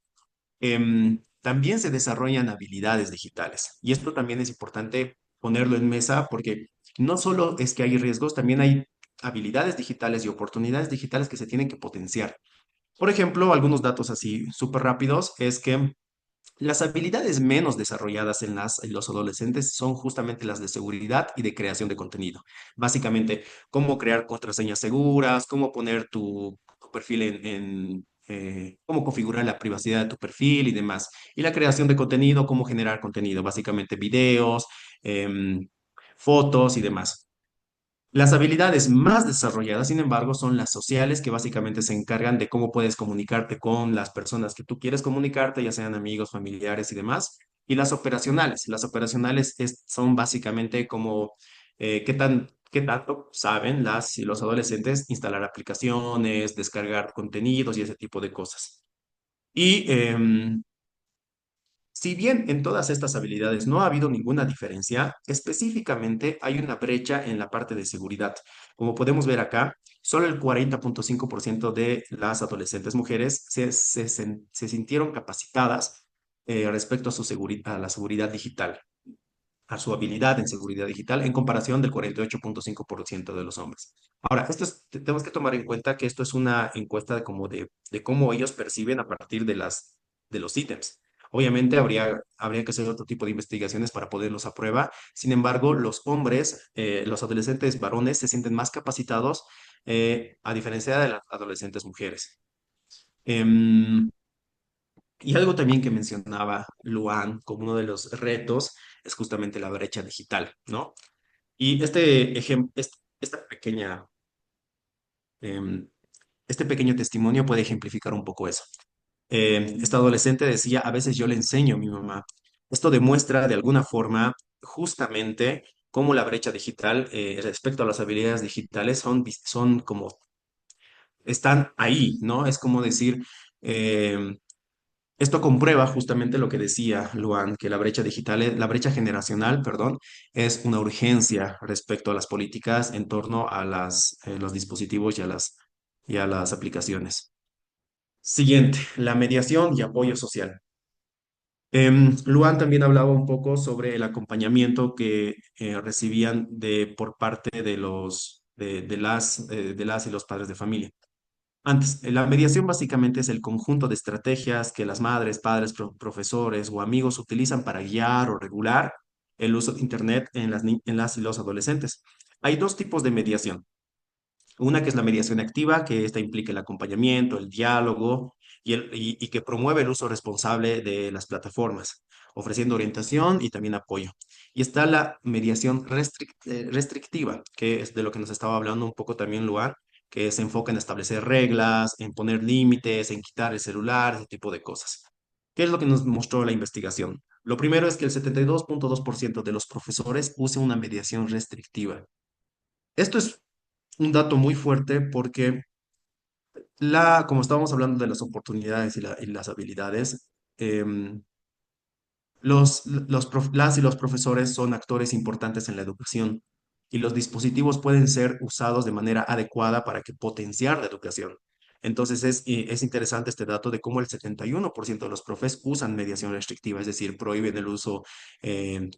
también se desarrollan habilidades digitales. Y esto también es importante ponerlo en mesa porque no solo es que hay riesgos, también hay habilidades digitales y oportunidades digitales que se tienen que potenciar. Por ejemplo, algunos datos así súper rápidos es que las habilidades menos desarrolladas en los adolescentes son justamente las de seguridad y de creación de contenido. Básicamente, cómo crear contraseñas seguras, cómo poner tu perfil cómo configurar la privacidad de tu perfil y demás. Y la creación de contenido, cómo generar contenido, básicamente videos, fotos y demás. Las habilidades más desarrolladas, sin embargo, son las sociales, que básicamente se encargan de cómo puedes comunicarte con las personas que tú quieres comunicarte, ya sean amigos, familiares y demás. Y las operacionales. Las operacionales son básicamente como qué tanto saben las y los adolescentes instalar aplicaciones, descargar contenidos y ese tipo de cosas. Y si bien en todas estas habilidades no ha habido ninguna diferencia, específicamente hay una brecha en la parte de seguridad. Como podemos ver acá, solo el 40,5% de las adolescentes mujeres se sintieron capacitadas respecto a a la seguridad digital, a su habilidad en seguridad digital, en comparación del 48,5% de los hombres. Ahora, tenemos que tomar en cuenta que esto es una encuesta de cómo ellos perciben a partir de los ítems. Obviamente habría que hacer otro tipo de investigaciones para poderlos a prueba. Sin embargo, los hombres, los adolescentes varones se sienten más capacitados a diferencia de las adolescentes mujeres. Em, y algo también que mencionaba Luan como uno de los retos es justamente la brecha digital, ¿no? Y em, este pequeño testimonio puede ejemplificar un poco eso. Esta adolescente decía, a veces yo le enseño a mi mamá. Esto demuestra de alguna forma justamente cómo la brecha digital respecto a las habilidades digitales son como, están ahí, ¿no? Es como decir, Esto comprueba justamente lo que decía Luan, que la brecha digital, la brecha generacional, perdón, es una urgencia respecto a las políticas en torno a los dispositivos y a las aplicaciones. Siguiente, la mediación y apoyo social. Luan también hablaba un poco sobre el acompañamiento que recibían por parte de las y los padres de familia. Antes, la mediación básicamente es el conjunto de estrategias que las madres, padres, profesores o amigos utilizan para guiar o regular el uso de Internet en las y los adolescentes. Hay dos tipos de mediación. Una que es la mediación activa, que esta implica el acompañamiento, el diálogo y que promueve el uso responsable de las plataformas, ofreciendo orientación y también apoyo. Y está la mediación restrictiva, que es de lo que nos estaba hablando un poco también Luan, que se enfoca en establecer reglas, en poner límites, en quitar el celular, ese tipo de cosas. ¿Qué es lo que nos mostró la investigación? Lo primero es que el 72.2% de los profesores usa una mediación restrictiva. Esto es un dato muy fuerte porque como estábamos hablando de las oportunidades y las habilidades, em, las y los profesores son actores importantes en la educación y los dispositivos pueden ser usados de manera adecuada para que potenciar la educación. Entonces es interesante este dato de cómo el 71% de los profes usan mediación restrictiva, es decir, prohíben el uso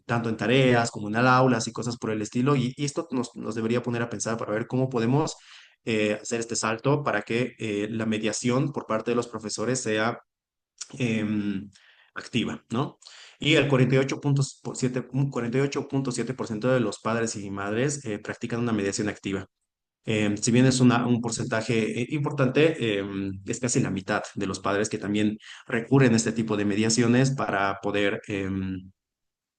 tanto en tareas como en aulas y cosas por el estilo. Y esto nos debería poner a pensar para ver cómo podemos hacer este salto para que la mediación por parte de los profesores sea em, activa, ¿no? Y el 48.7% de los padres y madres practican una mediación activa. Si bien es un porcentaje importante, es casi la mitad de los padres que también recurren a este tipo de mediaciones para poder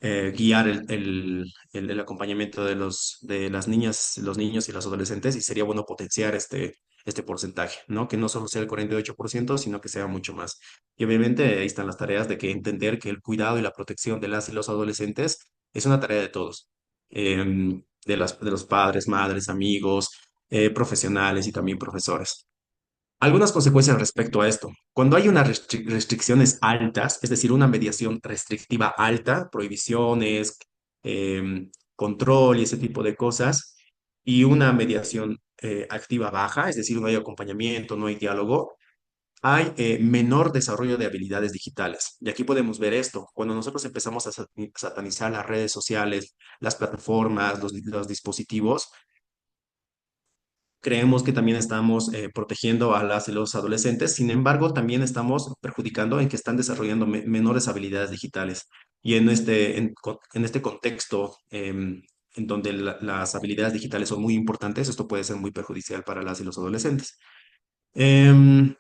guiar el acompañamiento de las niñas, los niños y los adolescentes y sería bueno potenciar este porcentaje, ¿no? Que no solo sea el 48%, sino que sea mucho más. Y obviamente ahí están las tareas de que entender que el cuidado y la protección de las y los adolescentes es una tarea de todos, de los padres, madres, amigos, profesionales y también profesores. Algunas consecuencias respecto a esto. Cuando hay unas restricciones altas, es decir, una mediación restrictiva alta, prohibiciones, control y ese tipo de cosas, y una mediación activa baja, es decir, no hay acompañamiento, no hay diálogo, hay menor desarrollo de habilidades digitales. Y aquí podemos ver esto. Cuando nosotros empezamos a satanizar las redes sociales, las plataformas, los dispositivos, creemos que también estamos protegiendo a las y los adolescentes, sin embargo, también estamos perjudicando en que están desarrollando menores habilidades digitales. Y en este contexto, en donde las habilidades digitales son muy importantes, esto puede ser muy perjudicial para las y los adolescentes. Em,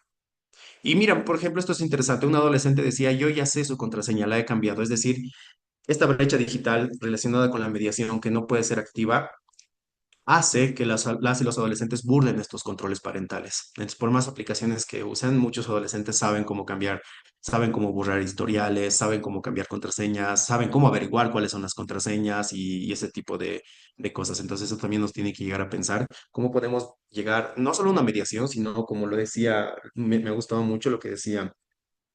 y mira, por ejemplo, esto es interesante. Un adolescente decía, yo ya sé su contraseña, la he cambiado. Es decir, esta brecha digital relacionada con la mediación que no puede ser activa hace que las y los adolescentes burlen estos controles parentales. Entonces, por más aplicaciones que usen, muchos adolescentes saben cómo cambiar, saben cómo borrar historiales, saben cómo cambiar contraseñas, saben cómo averiguar cuáles son las contraseñas y ese tipo de cosas. Entonces, eso también nos tiene que llegar a pensar cómo podemos llegar, no solo a una mediación, sino como lo decía, me ha gustado mucho lo que decía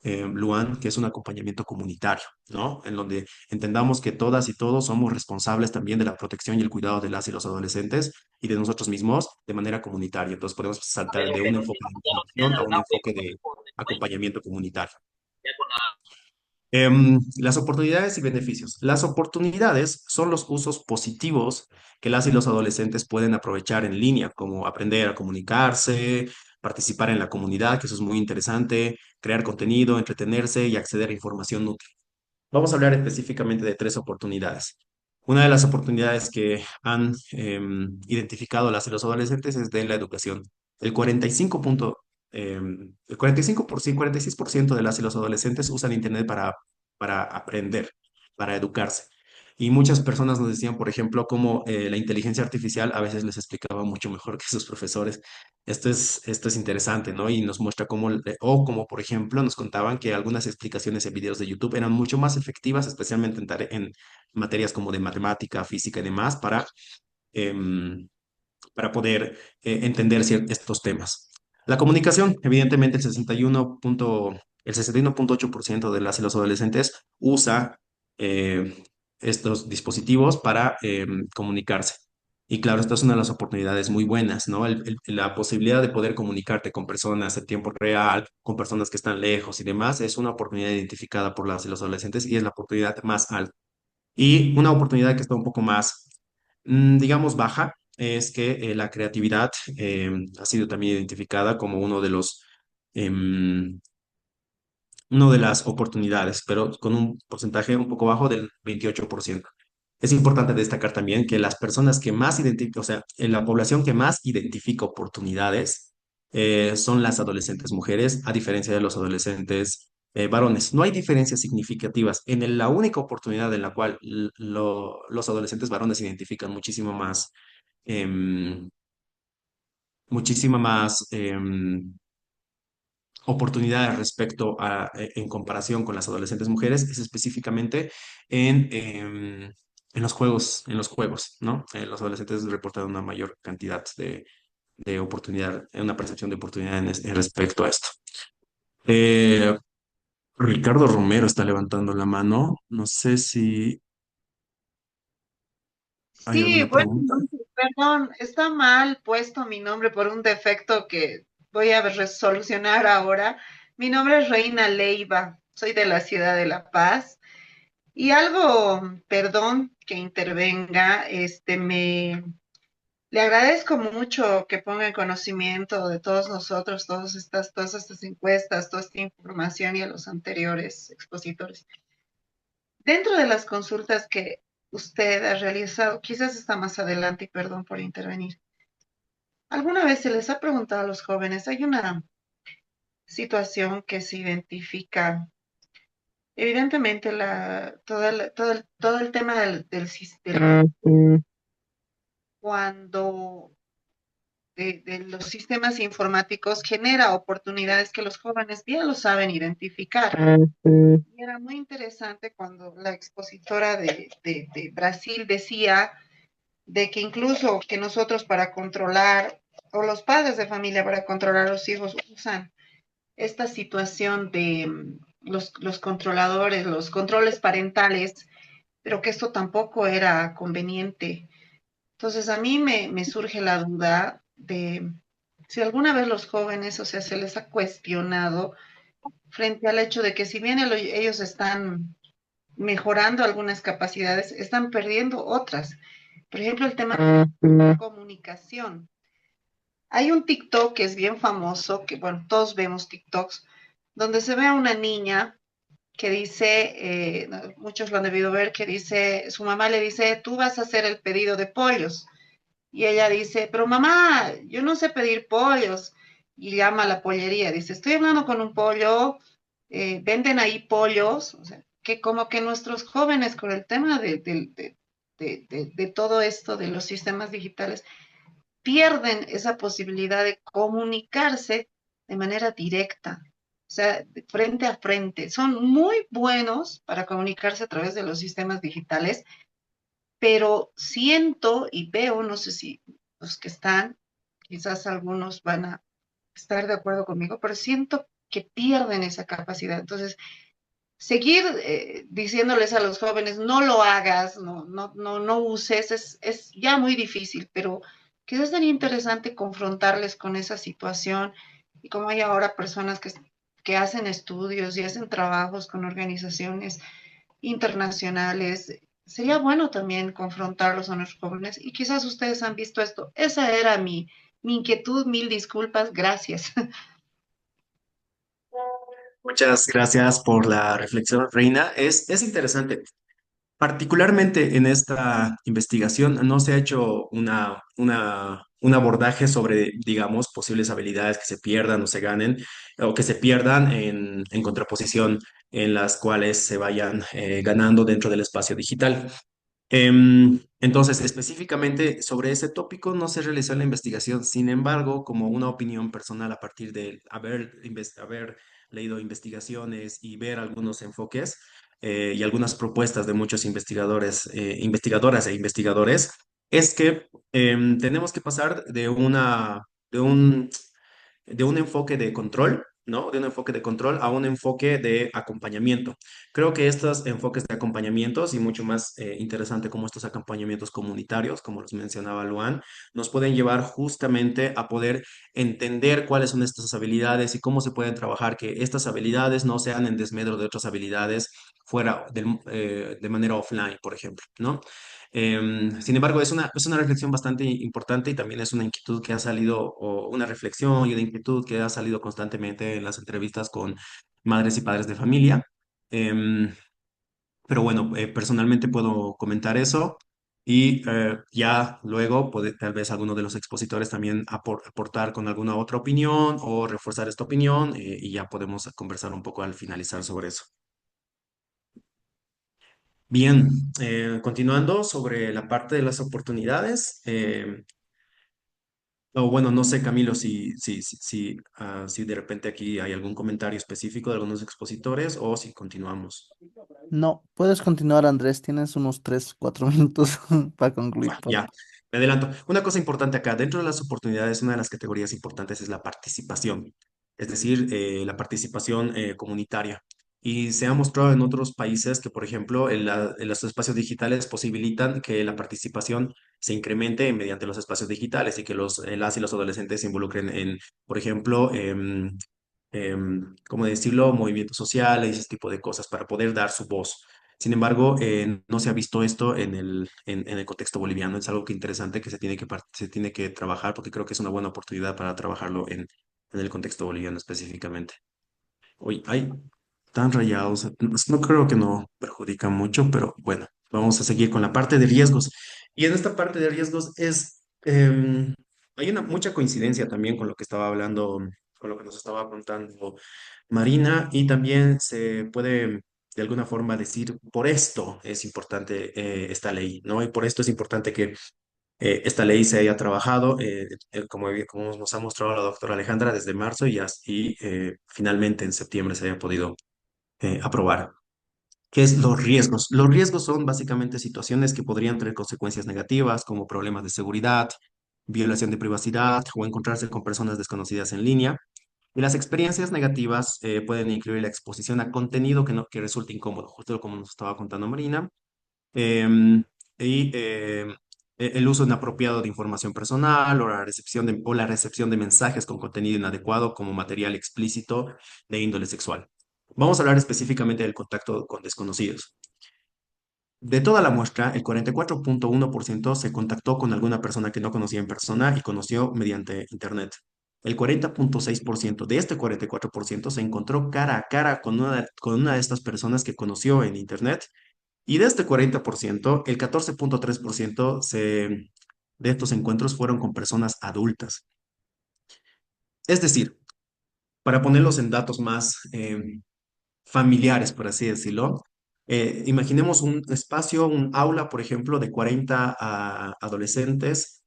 Luan, que es un acompañamiento comunitario, ¿no? En donde entendamos que todas y todos somos responsables también de la protección y el cuidado de las y los adolescentes y de nosotros mismos de manera comunitaria. Entonces podemos saltar de un enfoque de información a un enfoque de acompañamiento comunitario. Las oportunidades y beneficios. Las oportunidades son los usos positivos que las y los adolescentes pueden aprovechar en línea, como aprender a comunicarse, participar en la comunidad, que eso es muy interesante, crear contenido, entretenerse y acceder a información útil. Vamos a hablar específicamente de tres oportunidades. Una de las oportunidades que han identificado las y los adolescentes es de la educación. El 46% de las y los adolescentes usan Internet para aprender, para educarse. Y muchas personas nos decían, por ejemplo, cómo la inteligencia artificial a veces les explicaba mucho mejor que sus profesores. Esto es interesante, ¿no? Y nos muestra cómo, o como por ejemplo, nos contaban que algunas explicaciones en videos de YouTube eran mucho más efectivas, especialmente en materias como de matemática, física y demás, em, para poder entender estos temas. La comunicación, evidentemente, el el 61.8% de las y los adolescentes usa eh, estos dispositivos para comunicarse. Y claro, esta es una de las oportunidades muy buenas, ¿no? La posibilidad de poder comunicarte con personas en tiempo real, con personas que están lejos y demás, es una oportunidad identificada por las y los adolescentes y es la oportunidad más alta. Y una oportunidad que está un poco más, digamos, baja, es que la creatividad ha sido también identificada como em, uno de las oportunidades, pero con un porcentaje un poco bajo del 28%. Es importante destacar también que las personas que más identifican, o sea, en la población que más identifica oportunidades son las adolescentes mujeres, a diferencia de los adolescentes varones. No hay diferencias significativas. La única oportunidad en la cual los adolescentes varones identifican em, muchísima más oportunidades en comparación con las adolescentes mujeres es específicamente en los juegos, ¿no? Los adolescentes reportan una mayor cantidad de oportunidad, una percepción de oportunidad en respecto a esto. Eh, Ricardo Romero está levantando la mano. No sé si hay Sí, alguna bueno, pregunta. perdón, está mal puesto mi nombre por un defecto que voy a resolucionar ahora. Mi nombre es Reina Leiva, soy de la ciudad de La Paz. Y algo, perdón que intervenga, le agradezco mucho que ponga en conocimiento de todos nosotros todas estas encuestas, toda esta información y a los anteriores expositores. Dentro de las consultas que usted ha realizado, quizás está más adelante y perdón por intervenir. ¿Alguna vez se les ha preguntado a los jóvenes? Hay una situación que se identifica, evidentemente, todo el tema del sistema, cuando de los sistemas informáticos genera oportunidades que los jóvenes bien lo saben identificar. Y era muy interesante cuando la expositora de Brasil decía de que incluso que nosotros para controlar, o los padres de familia para controlar a los hijos usan esta situación de los controladores, los controles parentales, pero que esto tampoco era conveniente. Entonces a mí me surge la duda de si alguna vez los jóvenes, o sea, se les ha cuestionado frente al hecho de que si bien ellos están mejorando algunas capacidades, están perdiendo otras. Por ejemplo, el tema de la comunicación. Hay un TikTok que es bien famoso, que bueno, todos vemos TikToks, donde se ve a una niña que dice, muchos lo han debido ver, que dice, su mamá le dice, tú vas a hacer el pedido de pollos. Y ella dice, pero mamá, yo no sé pedir pollos. Y llama a la pollería, dice, estoy hablando con un pollo, venden ahí pollos, o sea, que como que nuestros jóvenes con el tema de todo esto de los sistemas digitales pierden esa posibilidad de comunicarse de manera directa, o sea, frente a frente. Son muy buenos para comunicarse a través de los sistemas digitales, pero siento y veo, no sé si los que están, quizás algunos van a estar de acuerdo conmigo, pero siento que pierden esa capacidad. Entonces, seguir diciéndoles a los jóvenes, no lo hagas, no uses, es ya muy difícil, pero quizás sería interesante confrontarles con esa situación y como hay ahora personas que hacen estudios y hacen trabajos con organizaciones internacionales, sería bueno también confrontarlos a nuestros jóvenes y quizás ustedes han visto esto. Esa era mi inquietud, mil disculpas, gracias. Muchas gracias por la reflexión, Reina. Es interesante. Particularmente en esta investigación no se ha hecho un abordaje sobre, digamos, posibles habilidades que se pierdan o se ganen o que se pierdan en contraposición en las cuales se vayan ganando dentro del espacio digital. Entonces, específicamente sobre ese tópico no se realizó la investigación. Sin embargo, como una opinión personal a partir de haber leído investigaciones y ver algunos enfoques y algunas propuestas de muchos investigadores, investigadoras e investigadores, es que tenemos que pasar de un enfoque de control ¿no? De un enfoque de control a un enfoque de acompañamiento. Creo que estos enfoques de acompañamientos y mucho más interesante como estos acompañamientos comunitarios, como los mencionaba Luan, nos pueden llevar justamente a poder entender cuáles son estas habilidades y cómo se pueden trabajar, que estas habilidades no sean en desmedro de otras habilidades de manera offline, por ejemplo, ¿no? Sin embargo, es una reflexión bastante importante y también es una inquietud que ha salido, o una reflexión y una inquietud que ha salido constantemente en las entrevistas con madres y padres de familia. Em, pero bueno, personalmente puedo comentar eso y ya luego puede tal vez alguno de los expositores también aportar con alguna otra opinión o reforzar esta opinión y ya podemos conversar un poco al finalizar sobre eso. Bien, continuando sobre la parte de las oportunidades, o bueno, no sé, Camilo, si de repente aquí hay algún comentario específico de algunos expositores o si continuamos. No, puedes continuar, Andrés. Tienes unos 3, 4 minutos para concluir, por Ya, favor. me adelanto. Una cosa importante acá, dentro de las oportunidades, una de las categorías importantes es la participación, es decir, la participación comunitaria. Y se ha mostrado en otros países que, por ejemplo, en los espacios digitales posibilitan que la participación se incremente mediante los espacios digitales y que las y los adolescentes se involucren en, por ejemplo, ¿cómo decirlo?, movimientos sociales y ese tipo de cosas para poder dar su voz. Sin embargo, no se ha visto esto en el contexto boliviano. Es algo que interesante que se tiene que trabajar porque creo que es una buena oportunidad para trabajarlo en el contexto boliviano específicamente. Uy, ay, tan rayados. No creo que no perjudica mucho, pero bueno, vamos a seguir con la parte de riesgos. Y en esta parte de riesgos hay una mucha coincidencia también con lo que estaba hablando, con lo que nos estaba contando Marina, y también se puede de alguna forma decir, por esto es importante esta ley, ¿no? Y por esto es importante que esta ley se haya trabajado, como nos ha mostrado la doctora Alejandra, desde marzo y finalmente en septiembre se haya podido aprobar. ¿Qué es los riesgos? Los riesgos son básicamente situaciones que podrían tener consecuencias negativas, como problemas de seguridad, violación de privacidad o encontrarse con personas desconocidas en línea. Y las experiencias negativas pueden incluir la exposición a contenido que resulte incómodo, justo como nos estaba contando Marina, em, y el uso inapropiado de información personal o la recepción de mensajes con contenido inadecuado como material explícito de índole sexual. Vamos a hablar específicamente del contacto con desconocidos. De toda la muestra, el 44.1% se contactó con alguna persona que no conocía en persona y conoció mediante Internet. El 40.6% de este 44% se encontró cara a cara con una de estas personas que conoció en Internet. Y de este 40%, el 14.3% de estos encuentros fueron con personas adultas. Es decir, para ponerlos en datos más familiares, por así decirlo. Imaginemos un espacio, un aula, por ejemplo, de 40 adolescentes,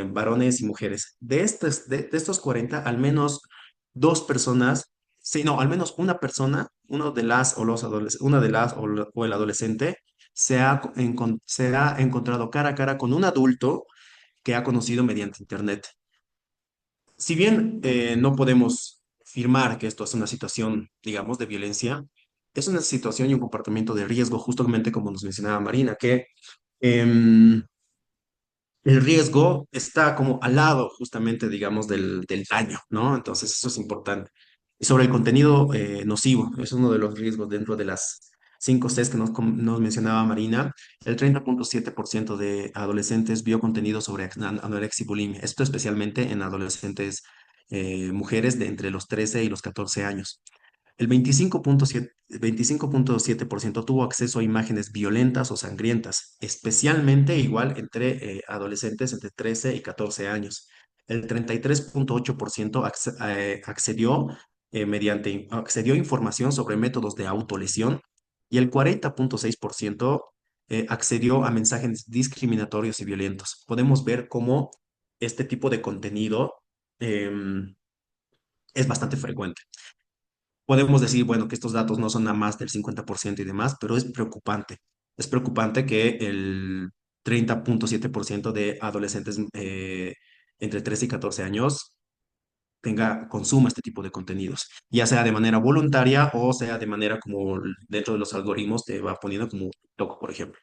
varones y mujeres. De estos 40, al menos dos personas, sí, no, al menos una persona, uno de las o los adolescentes, una de las o el adolescente, se ha encontrado cara a cara con un adulto que ha conocido mediante Internet. Si bien no podemos afirmar que esto es una situación, digamos, de violencia, es una situación y un comportamiento de riesgo, justamente como nos mencionaba Marina, que em, el riesgo está como al lado justamente, digamos, del daño, ¿no? Entonces, eso es importante. Y sobre el contenido nocivo, es uno de los riesgos dentro de las 5 Cs que nos mencionaba Marina. El 30.7% de adolescentes vio contenido sobre anorexia y bulimia. Esto especialmente en adolescentes mujeres de entre los 13 y los 14 años. El 25.7% tuvo acceso a imágenes violentas o sangrientas, especialmente igual entre adolescentes entre 13 y 14 años. El 33.8% accedió a información sobre métodos de autolesión y el 40.6% accedió a mensajes discriminatorios y violentos. Podemos ver cómo este tipo de contenido em, es bastante frecuente. Podemos decir, bueno, que estos datos no son a más del 50% y demás, pero es preocupante. Es preocupante que el 30.7% de adolescentes entre 13 y 14 años consuma este tipo de contenidos, ya sea de manera voluntaria o sea de manera como dentro de los algoritmos te va poniendo como TikTok, por ejemplo.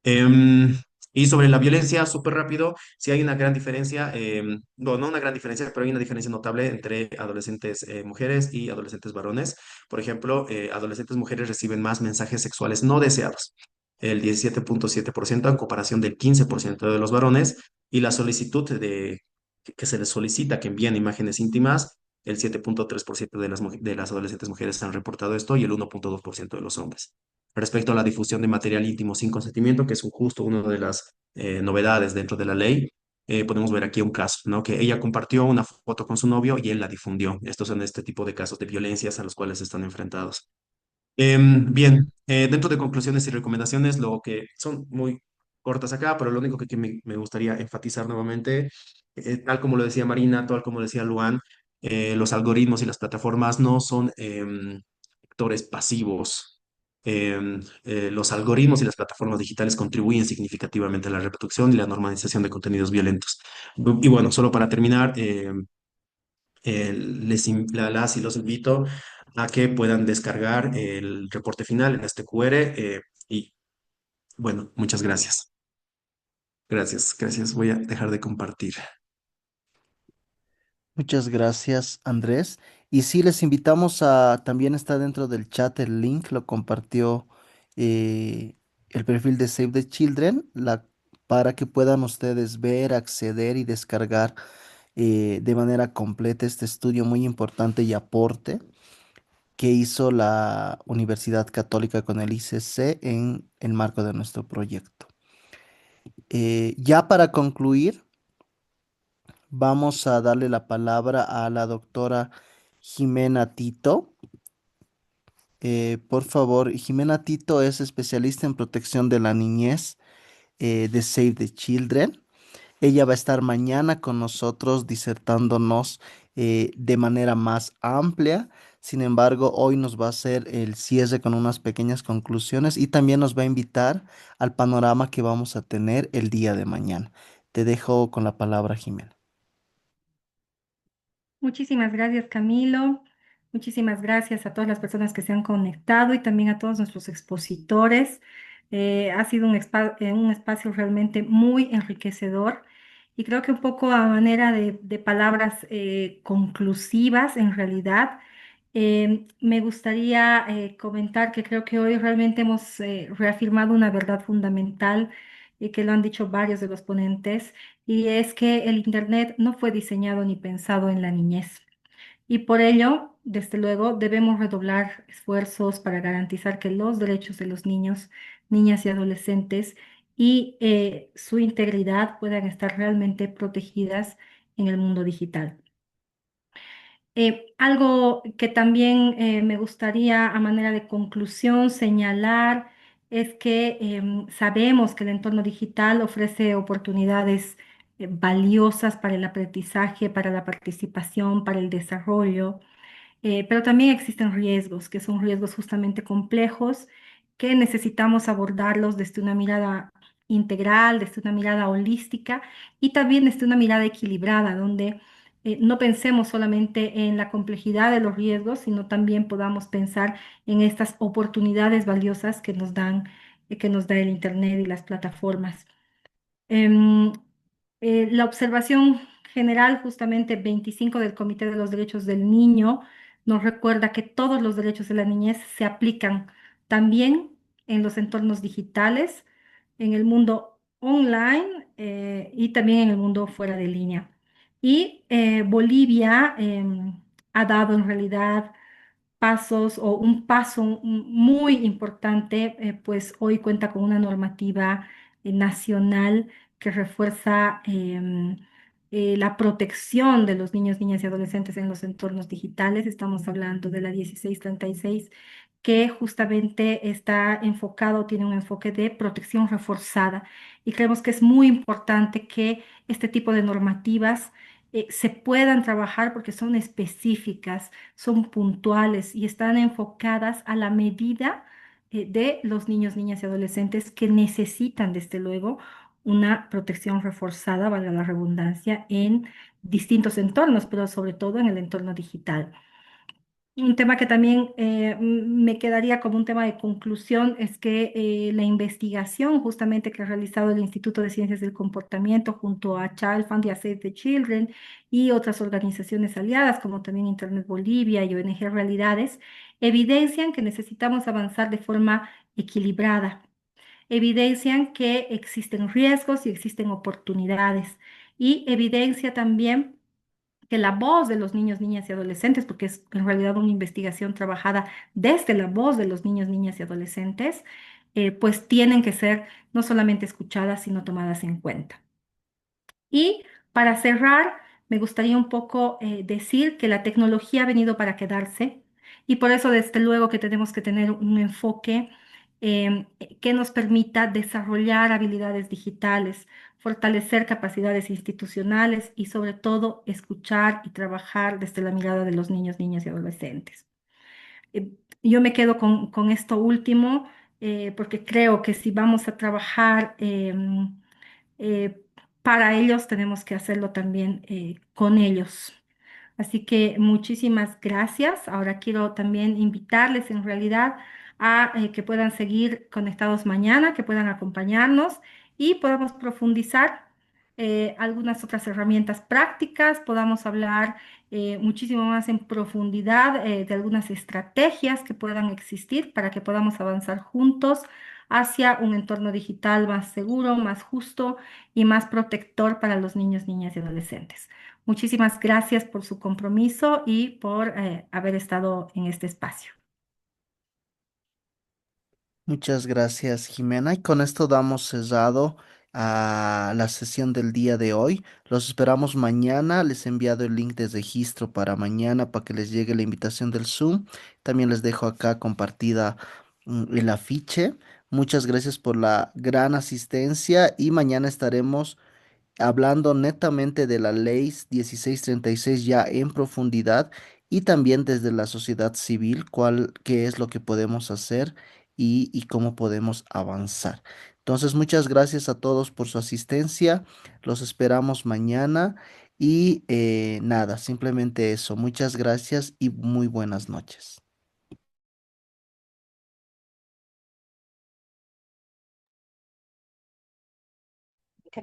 Em, y sobre la violencia, súper rápido, sí hay una gran diferencia, no, no una gran diferencia, pero hay una diferencia notable entre adolescentes mujeres y adolescentes varones. Por ejemplo, adolescentes mujeres reciben más mensajes sexuales no deseados, el 17,7% en comparación del 15% de los varones, y la solicitud que se les solicita que envíen imágenes íntimas, el 7,3% de las adolescentes mujeres han reportado esto y el 1,2% de los hombres. Respecto a la difusión de material íntimo sin consentimiento, que es justo una de las novedades dentro de la ley, podemos ver aquí un caso, ¿no? Que ella compartió una foto con su novio y él la difundió. Estos son este tipo de casos de violencias a los cuales están enfrentados. Bien, dentro de conclusiones y recomendaciones, lo que son muy cortas acá, pero lo único que me gustaría enfatizar nuevamente, tal como lo decía Marina, tal como lo decía Luan, los algoritmos y las plataformas no son actores pasivos. Los algoritmos y las plataformas digitales contribuyen significativamente a la reproducción y la normalización de contenidos violentos. Y bueno, solo para terminar, las y los invito a que puedan descargar el reporte final en este QR. Y bueno, muchas gracias. Gracias, gracias. Voy a dejar de compartir. Muchas gracias, Andrés. Y sí, les invitamos a, también está dentro del chat el link, lo compartió eh, el perfil de Save the Children, para que puedan ustedes ver, acceder y descargar de manera completa este estudio muy importante y aporte que hizo la Universidad Católica con el ICC en el marco de nuestro proyecto. Ya para concluir, vamos a darle la palabra a la doctora Jimena Tito. Por favor, Jimena Tito es especialista en protección de la niñez de Save the Children. Ella va a estar mañana con nosotros disertándonos de manera más amplia. Sin embargo, hoy nos va a hacer el cierre con unas pequeñas conclusiones y también nos va a invitar al panorama que vamos a tener el día de mañana. Te dejo con la palabra, Jimena. Muchísimas gracias, Camilo. Muchísimas gracias a todas las personas que se han conectado y también a todos nuestros expositores. Ha sido un espacio realmente muy enriquecedor y creo que un poco a manera de palabras conclusivas, en realidad, me gustaría comentar que creo que hoy realmente hemos reafirmado una verdad fundamental y que lo han dicho varios de los ponentes, y es que el Internet no fue diseñado ni pensado en la niñez. Y por ello, desde luego, debemos redoblar esfuerzos para garantizar que los derechos de los niños, niñas y adolescentes y su integridad puedan estar realmente protegidas en el mundo digital. Algo que también me gustaría a manera de conclusión señalar es que sabemos que el entorno digital ofrece oportunidades valiosas para el aprendizaje, para la participación, para el desarrollo. Pero también existen riesgos, que son riesgos justamente complejos, que necesitamos abordarlos desde una mirada integral, desde una mirada holística y también desde una mirada equilibrada, donde no pensemos solamente en la complejidad de los riesgos, sino también podamos pensar en estas oportunidades valiosas que nos da el Internet y las plataformas. Em, la observación general, justamente 25 del Comité de los Derechos del Niño, nos recuerda que todos los derechos de la niñez se aplican también en los entornos digitales, en el mundo online y también en el mundo fuera de línea. Y Bolivia ha dado en realidad pasos o un paso muy importante, pues hoy cuenta con una normativa nacional que refuerza la protección de los niños, niñas y adolescentes en los entornos digitales. Estamos hablando de la 1636, que justamente está enfocado, tiene un enfoque de protección reforzada. Y creemos que es muy importante que este tipo de normativas se puedan trabajar porque son específicas, son puntuales y están enfocadas a la medida de los niños, niñas y adolescentes que necesitan, desde luego, una protección reforzada, valga la redundancia, en distintos entornos, pero sobre todo en el entorno digital. Un tema que también me quedaría como un tema de conclusión es que la investigación justamente que ha realizado el Instituto de Ciencias del Comportamiento junto a Child Fund y a Save the Children y otras organizaciones aliadas como también Internet Bolivia y ONG Realidades, evidencian que necesitamos avanzar de forma equilibrada, evidencian que existen riesgos y existen oportunidades y evidencia también que la voz de los niños, niñas y adolescentes, porque es en realidad una investigación trabajada desde la voz de los niños, niñas y adolescentes, pues tienen que ser no solamente escuchadas, sino tomadas en cuenta. Y para cerrar, me gustaría un poco decir que la tecnología ha venido para quedarse y por eso desde luego que tenemos que tener un enfoque que nos permita desarrollar habilidades digitales, fortalecer capacidades institucionales y sobre todo escuchar y trabajar desde la mirada de los niños, niñas y adolescentes. Yo me quedo con esto último porque creo que si vamos a trabajar eh, para ellos, tenemos que hacerlo también con ellos. Así que muchísimas gracias. Ahora quiero también invitarles en realidad a que puedan seguir conectados mañana, que puedan acompañarnos y podamos profundizar algunas otras herramientas prácticas, podamos hablar muchísimo más en profundidad de algunas estrategias que puedan existir para que podamos avanzar juntos hacia un entorno digital más seguro, más justo y más protector para los niños, niñas y adolescentes. Muchísimas gracias por su compromiso y por haber estado en este espacio. Muchas gracias, Jimena. Y con esto damos cerrado a la sesión del día de hoy. Los esperamos mañana. Les he enviado el link de registro para mañana para que les llegue la invitación del Zoom. También les dejo acá compartida el afiche. Muchas gracias por la gran asistencia y mañana estaremos hablando netamente de la ley 1636 ya en profundidad y también desde la sociedad civil, qué es lo que podemos hacer y cómo podemos avanzar. Entonces, muchas gracias a todos por su asistencia. Los esperamos mañana y nada, simplemente eso. Muchas gracias y muy buenas noches.